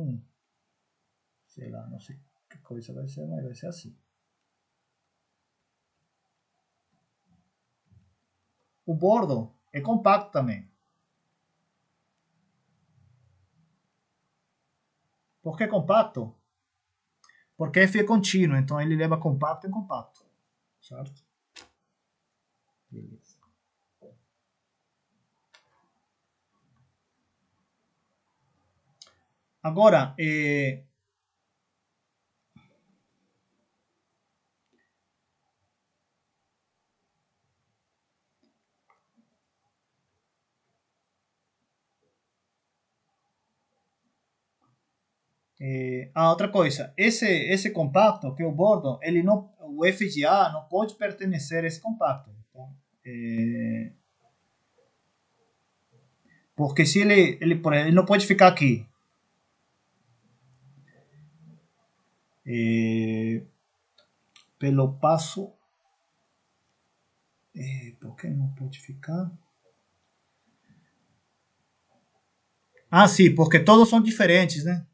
sei lá, não sei que coisa vai ser, mas vai ser assim. O bordo é compacto também. Por que compacto? Porque F é contínuo, então ele leva compacto em compacto. Certo? Beleza. Agora, outra coisa, esse compacto, que é o bordo, ele não, o F de A não pode pertencer a esse compacto. Então, porque se ele não pode ficar aqui. Pelo passo. Por que não pode ficar? Sim, porque todos são diferentes, né?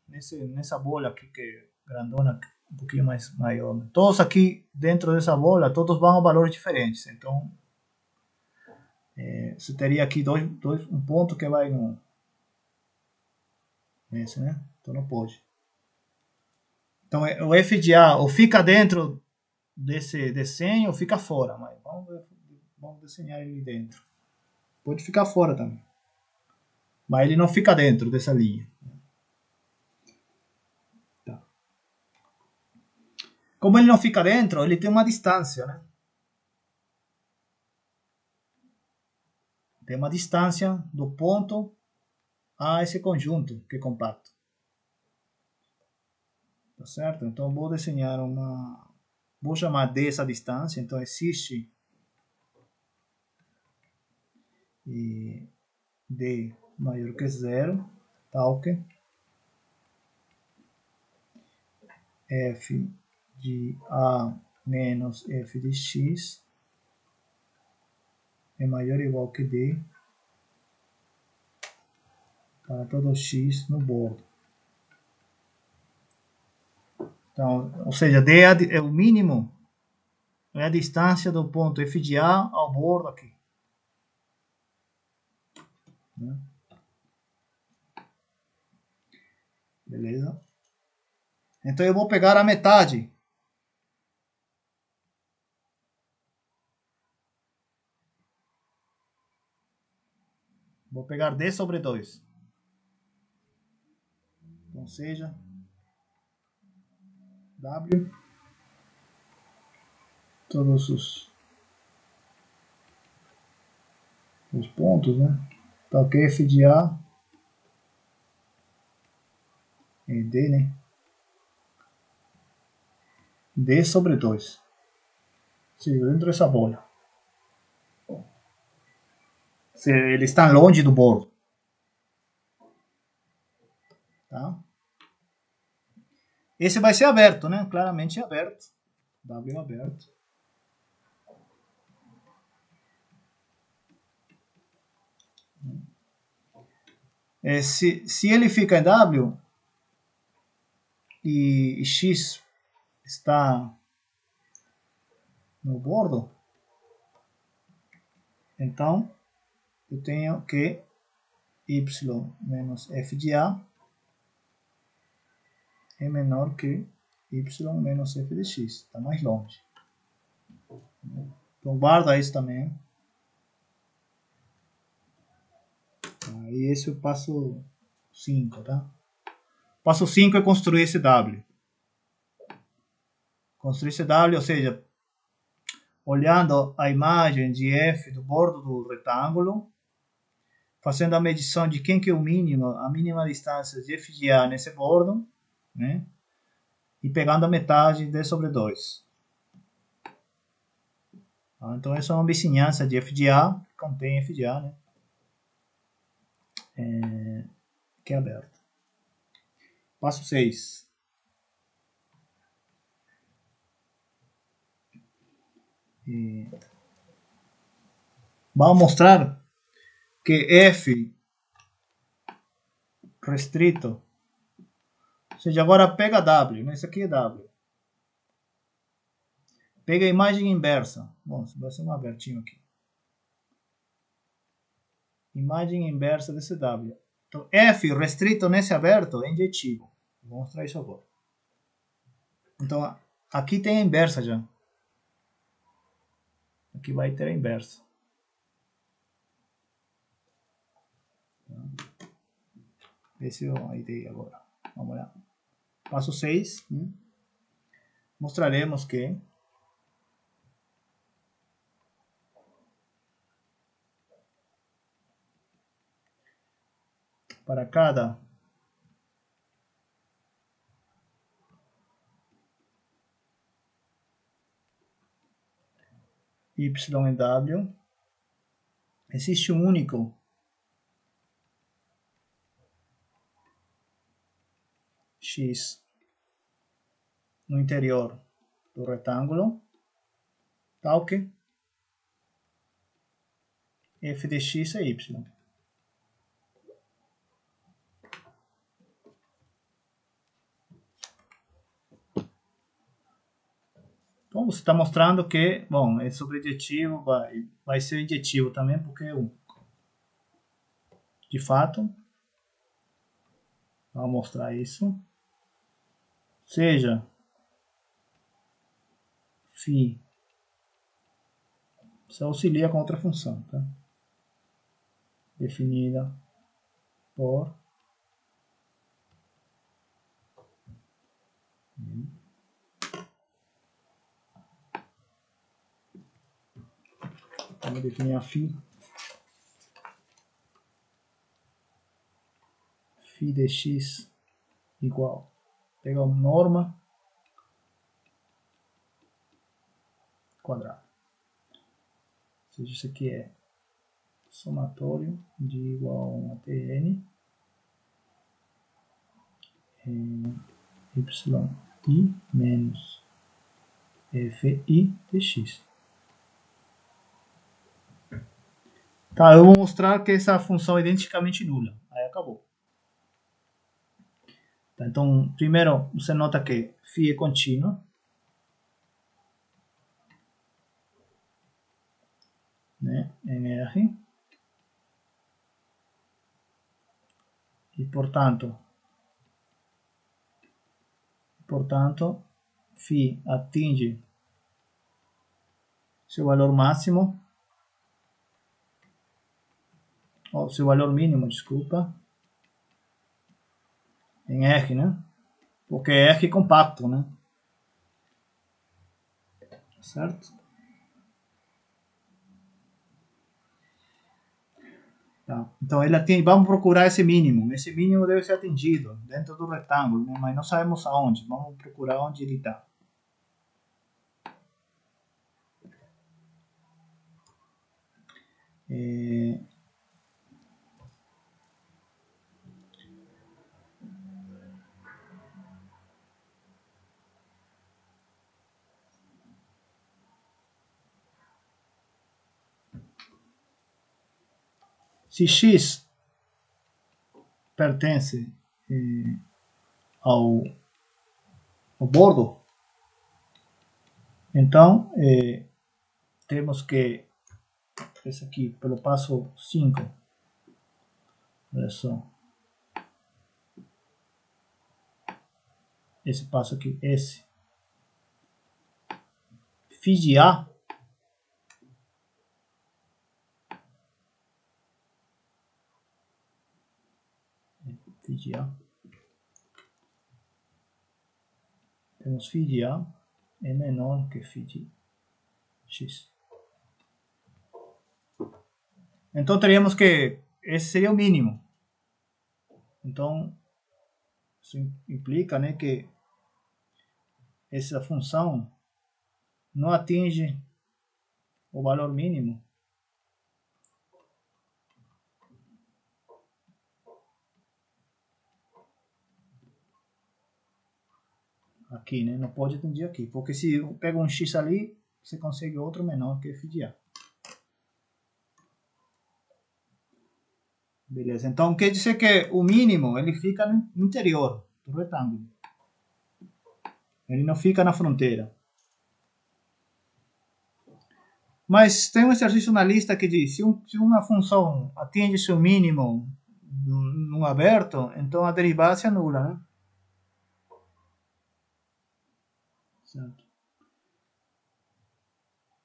Nessa bola aqui, que é grandona, um pouquinho mais maior. Né? Todos aqui dentro dessa bola, todos vão a valores diferentes. Então, você teria aqui um ponto que vai nesse, né? Então não pode. Então o F de A ou fica dentro desse desenho ou fica fora. Mas vamos desenhar ele dentro. Pode ficar fora também. Mas ele não fica dentro dessa linha. Como ele não fica dentro, ele tem uma distância, né? Tem uma distância do ponto a esse conjunto que é compacto. Tá certo? Então vou desenhar uma... Vou chamar D essa distância. Então existe D maior que zero, tal que f de A menos f de x é maior ou igual que D para todo x no bordo. Então, ou seja, D é o mínimo, é a distância do ponto f de A ao bordo aqui. Né? Beleza? Então eu vou pegar a metade. Vou pegar D sobre 2. Então seja W, todos os pontos, né? Então que f de A é D, né? D sobre 2. Sim, dentro dessa bolha. Se ele está longe do bordo. Tá? Esse vai ser aberto, né? Claramente aberto. W aberto. Se ele fica em W e X está no bordo, então eu tenho que y menos f de A é menor que y menos f de x. Está mais longe. Então guarda isso também. Aí esse é o passo 5, tá? Passo 5 é construir esse W. Construir esse W, ou seja, olhando a imagem de f do bordo do retângulo, fazendo a medição de quem que é o mínimo, a mínima distância de f de A nesse bordo, né? E pegando a metade de D sobre 2. Então essa é uma vizinhança de f de A, que contém f de A, né? Que é aberto. Passo 6. Vamos mostrar que f restrito, ou seja, agora pega W, né? Isso aqui é W. Pega a imagem inversa. Bom, vai ser um abertinho aqui. Imagem inversa desse W. Então, F restrito nesse aberto é injetivo. Vou mostrar isso agora. Então, aqui tem a inversa já. Aqui vai ter a inversa. Essa é a ideia agora. Vamos lá. Passo 6. Mostraremos que para cada y e w existe um único x no interior do retângulo, tal que f de x é y. Então você está mostrando que, bom, esse sobrejetivo vai ser injetivo também, porque é único. De fato, vamos mostrar isso. Seja φ, se auxilia com outra função, tá? Definida por Vamos definir a φ de x igual, pegar uma norma quadrado. Ou seja, isso aqui é somatório de igual a 1 até n yi menos fi de x. Tá, eu vou mostrar que essa função é identicamente nula. Aí acabou. Tá, então, primeiro, você nota que φ é contínua. Né, em R. E, portanto, φ atinge seu valor máximo, ou seu valor mínimo, desculpa, em R, né? Porque é R compacto, né? Certo? Tá. Então, ele atende, vamos procurar esse mínimo. Esse mínimo deve ser atingido dentro do retângulo, né? Mas não sabemos aonde. Vamos procurar onde ele está. Se x pertence ao bordo, então temos que esse aqui, pelo passo 5, olha só, esse passo aqui, esse, φ de A, temos φ de A é menor que φ de x. Então teríamos que esse seria o mínimo. Então isso implica, né, que essa função não atinge o valor mínimo aqui, né? Não pode atingir aqui, porque se pega um x ali, você consegue outro menor que φ de A. Beleza, então quer dizer que o mínimo ele fica no interior do retângulo. Ele não fica na fronteira. Mas tem um exercício na lista que diz, se uma função atinge seu mínimo num aberto, então a derivada se anula, né? Certo.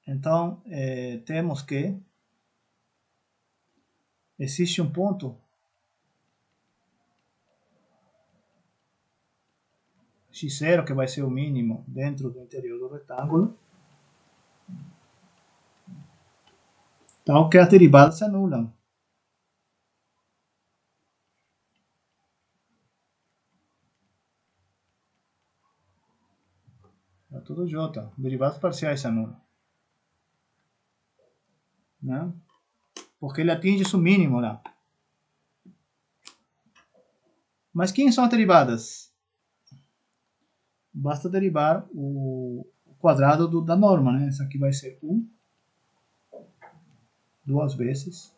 Então, temos que existe um ponto x0, que vai ser o mínimo dentro do interior do retângulo, tal que as derivadas se anulam. É tudo J. Derivadas parciais se anulam. Né? Porque ele atinge seu mínimo lá. Mas quem são as derivadas? Basta derivar o quadrado da norma, né? Isso aqui vai ser 1 duas vezes.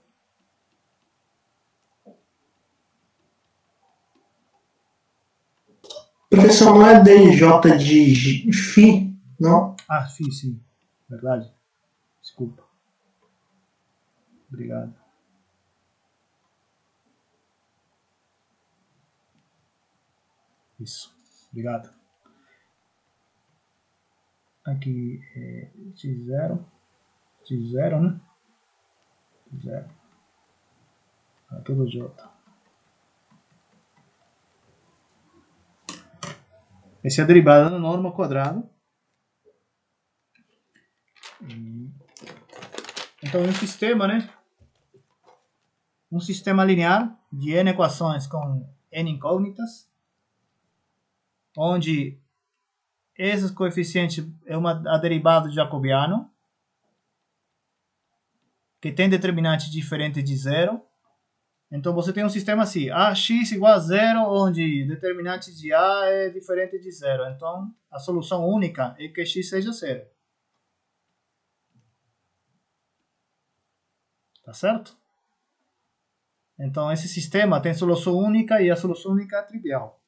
Professor, não é dj de φ, não? Ah, φ, sim. Verdade. Desculpa. Obrigado. Isso. Obrigado. Aqui é x0. x0, né? 0. Tudo J. Essa é a derivada da norma ao quadrado. Então, um sistema, né? Um sistema linear de n equações com n incógnitas, onde esses coeficientes é a derivada de jacobiano, que tem determinante diferente de zero. Então você tem um sistema assim, ax igual a zero, onde determinante de a é diferente de zero. Então a solução única é que x seja zero. Tá certo? Então esse sistema tem solução única e a solução única é trivial.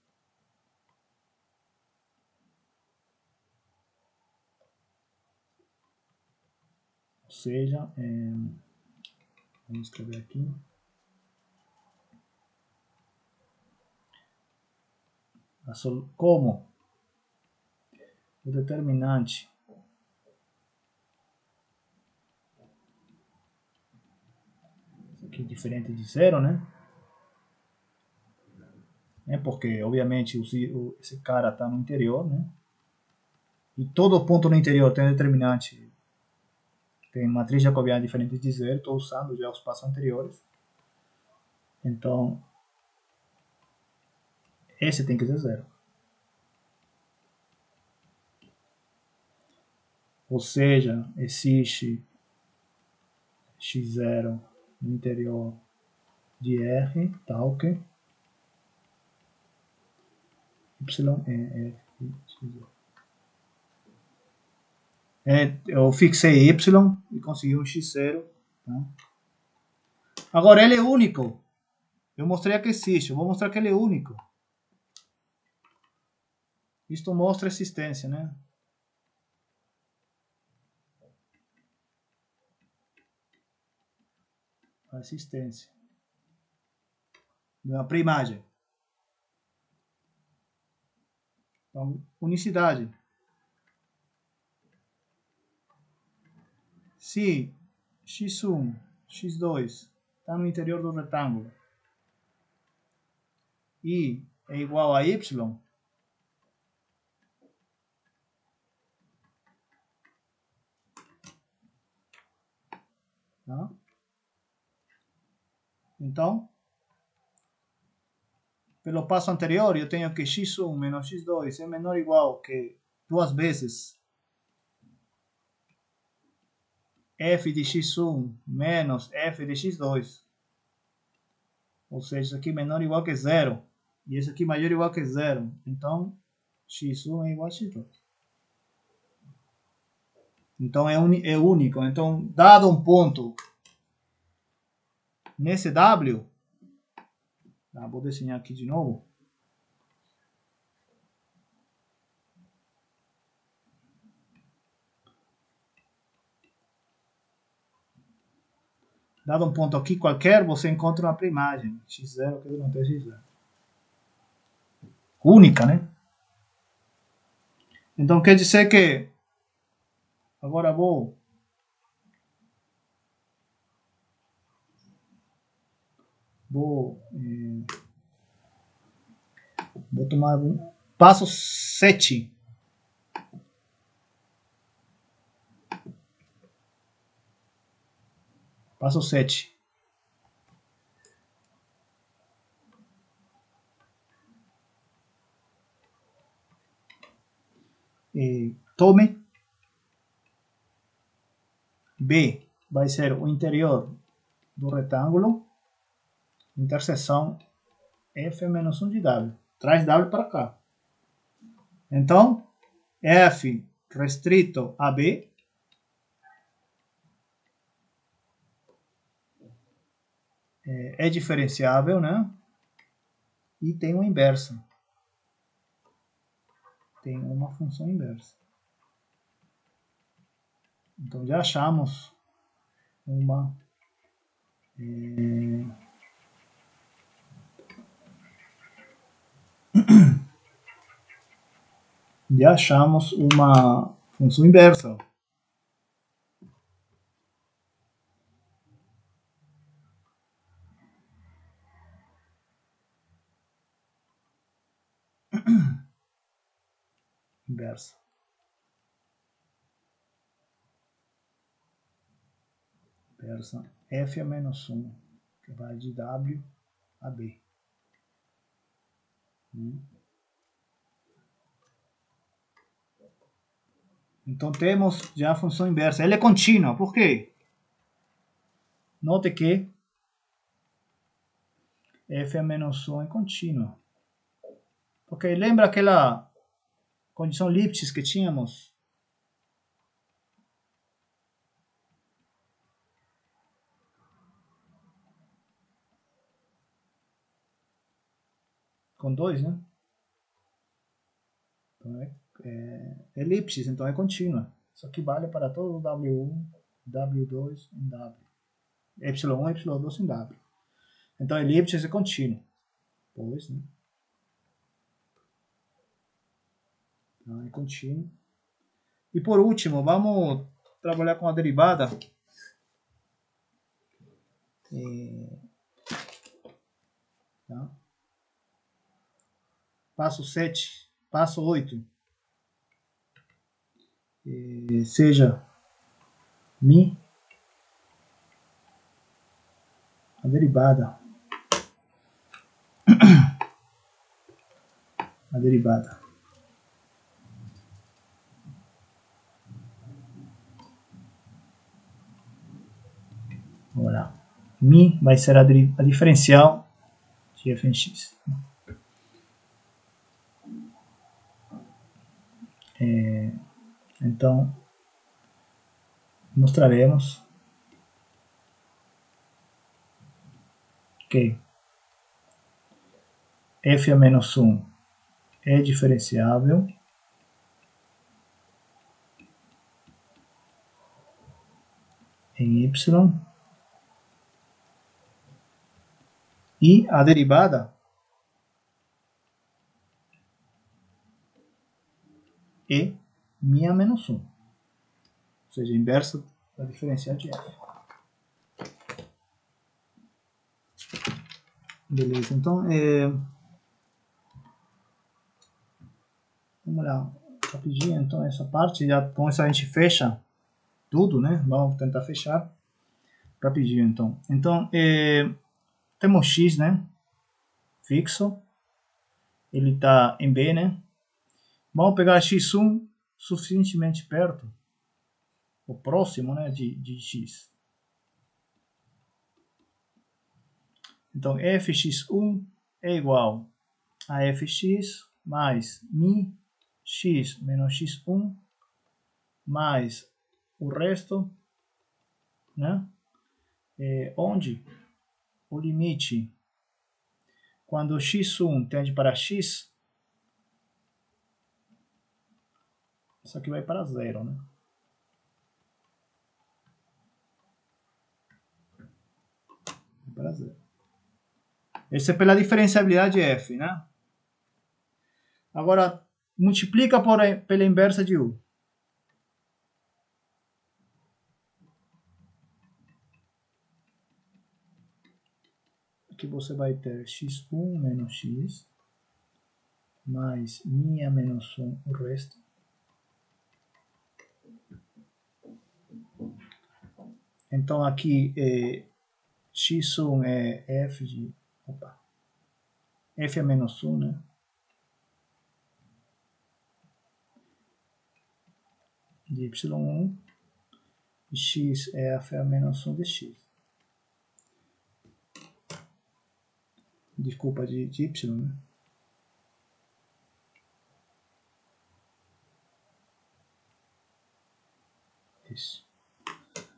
Ou seja, vamos escrever aqui. Como o determinante aqui diferente de zero, né? Porque obviamente esse cara está no interior, né? E todo ponto no interior tem determinante, tem matriz jacobiana diferente de zero. Estou usando já os passos anteriores. Então esse tem que ser zero. Ou seja, existe x0 no interior de R, tal que y é f x0. Eu fixei y e consegui um x0. Tá? Agora ele é único. Eu mostrei que existe, eu vou mostrar que ele é único. Isto mostra existência, né? A existência de uma primagem. Então, unicidade. Se x1, x2 está no interior do retângulo e é igual a y, tá? Então, pelo passo anterior, eu tenho que x1 menos x2 é menor ou igual que 2 vezes f de x1 menos f de x2. Ou seja, isso aqui menor ou igual que zero. E esse aqui maior ou igual que zero. Então, x1 é igual a x2. Então, é único. Então, dado um ponto nesse W, vou desenhar aqui de novo. Dado um ponto aqui qualquer, você encontra uma primagem. x0 que não tem x0. Única, né? Então, quer dizer que... Agora vou tomar passo 7. Passo 7. Tome B vai ser o interior do retângulo, interseção F menos 1 de W. Traz W para cá. Então, F restrito a B é diferenciável, né? E tem uma inversa. Tem uma função inversa. Então, já achamos uma... já achamos uma função inversa. Inversa. inversa f a menos 1, que vai de W a B. Então temos já a função inversa. Ela é contínua. Por quê? Note que f a menos 1 é contínua. Porque lembra aquela condição Lipschitz que tínhamos? Com 2, né? Então é Lipschitz, então é contínua. Isso aqui vale para todo o W1, W2 em W. Y1, Y2 em W. Então a Lipschitz é contínuo. Pois, né? Então é contínuo. E por último, vamos trabalhar com a derivada. Tá? Passo 7, passo 8. Seja mi a derivada. A derivada. Vamos lá. Mi vai ser a diferencial de f em x. Então, mostraremos que f a menos 1 é diferenciável em y e a derivada é mi a menos 1, ou seja, a inversa da diferencial de f. Beleza, então vamos lá, rapidinho, então essa parte, já com isso a gente fecha tudo, né? Vamos tentar fechar rapidinho, então. Então, temos x, né? Fixo, ele está em B, né? Vamos pegar x1 suficientemente perto, o próximo, né, de x. Então, fx1 é igual a fx mais mi x menos x1 mais o resto, né? Onde o limite, quando x1 tende para x, isso aqui vai para zero, né? Vai para zero. Isso é pela diferenciabilidade de f, né? Agora, multiplica pela inversa de u. Aqui você vai ter x1 menos x mais mi a menos 1, o resto. Então aqui x1 é f de... Opa, f a menos 1, né? De y1. E x é f a menos 1 de x. Desculpa, de y, né? Isso.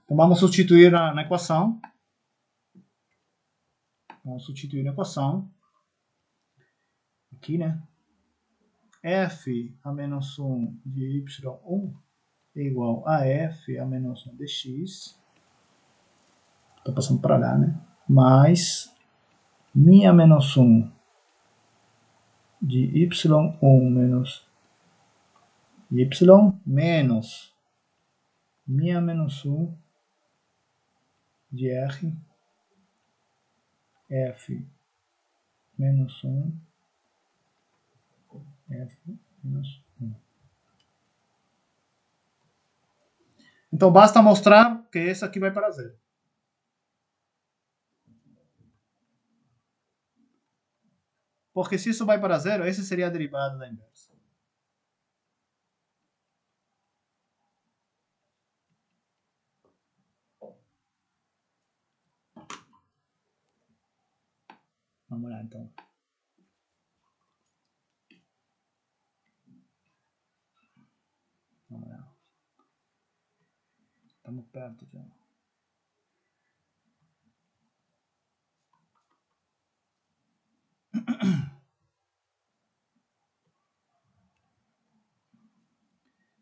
Então vamos substituir na equação. Vamos substituir na equação. Aqui, né? F a menos 1 de y1 é igual a f a menos 1 de x. Estou passando para lá, né? Mais mi a menos 1 de y1 menos y menos mi a menos 1 de r f menos 1 f menos 1. Então basta mostrar que esse aqui vai para zero. Porque se isso vai para zero, essa seria a derivada da inversa. Vamos lá, então. Vamos lá. Estamos perto já.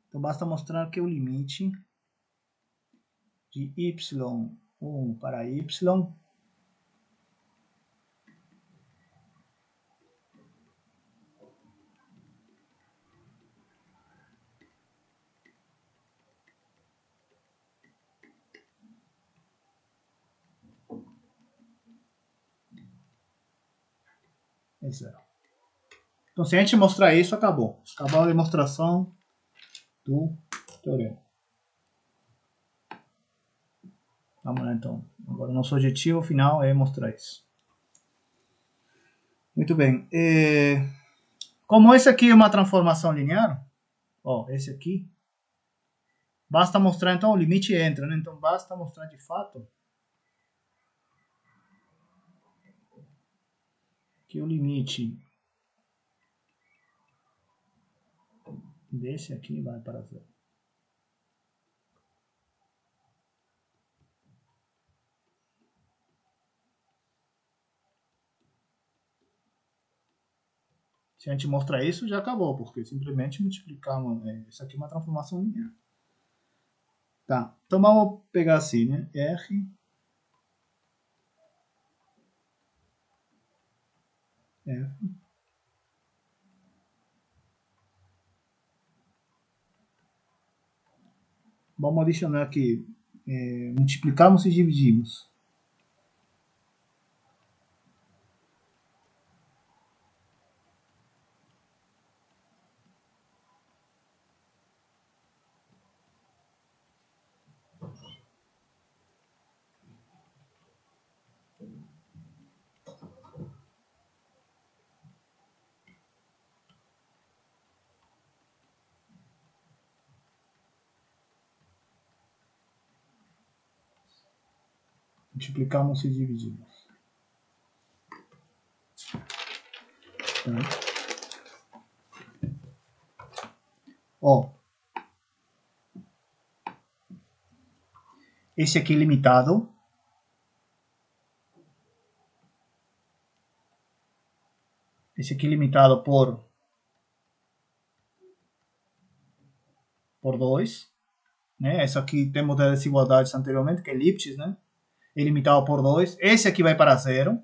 Então basta mostrar que o limite de y1 para y é zero. Então se a gente mostrar isso, acabou. Acabou a demonstração do teorema. Vamos lá então. Agora o nosso objetivo final é mostrar isso. Muito bem. Como esse aqui é uma transformação linear, ó, esse aqui, basta mostrar então o limite entra, né? Então basta mostrar de fato que o limite desse aqui vai para zero. Se a gente mostrar isso, já acabou, porque simplesmente multiplicamos. Isso aqui é uma transformação linear. Tá, então vamos pegar assim, né? R. F. Vamos adicionar aqui. Multiplicamos e dividimos. Multiplicamos e dividimos. Tá. Ó, esse aqui é limitado. Esse aqui é limitado por 2. Né? Esse aqui temos das desigualdades anteriormente, que é elipses, né? É limitado por 2. Esse aqui vai para 0.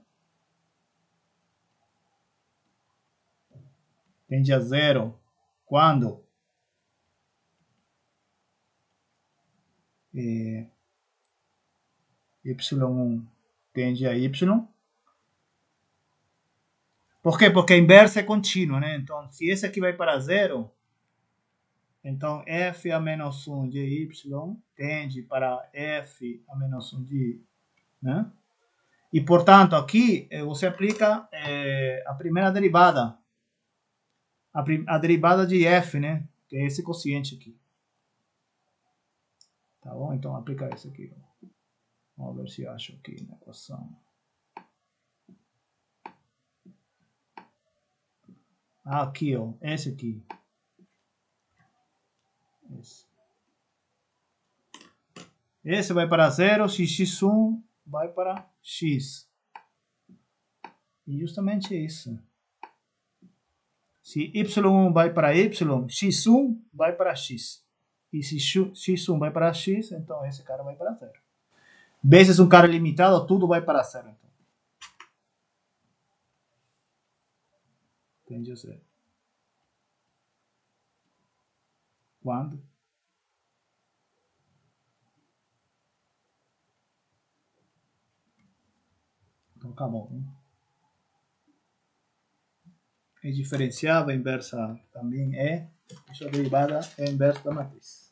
Tende a 0 quando y1 tende a y. Por quê? Porque a inversa é contínua, né? Então, se esse aqui vai para 0, então f a menos 1 de y tende para f a menos 1 de y, né? E, portanto, aqui você aplica a primeira derivada, a derivada de f, né? Que é esse quociente aqui. Tá bom? Então, aplica esse aqui. Vamos ver se acho aqui na equação. Aqui, ó. Esse aqui. Esse vai para 0, se x1 vai para x. E justamente isso. Se y1 vai para y, x1 vai para x. E se x1 vai para x, então esse cara vai para 0. Vezes um cara limitado, tudo vai para 0. Então. Tende a 0. Quando? Então acabou. Né? É diferenciável, a inversa também é. A derivada é a inversa da matriz.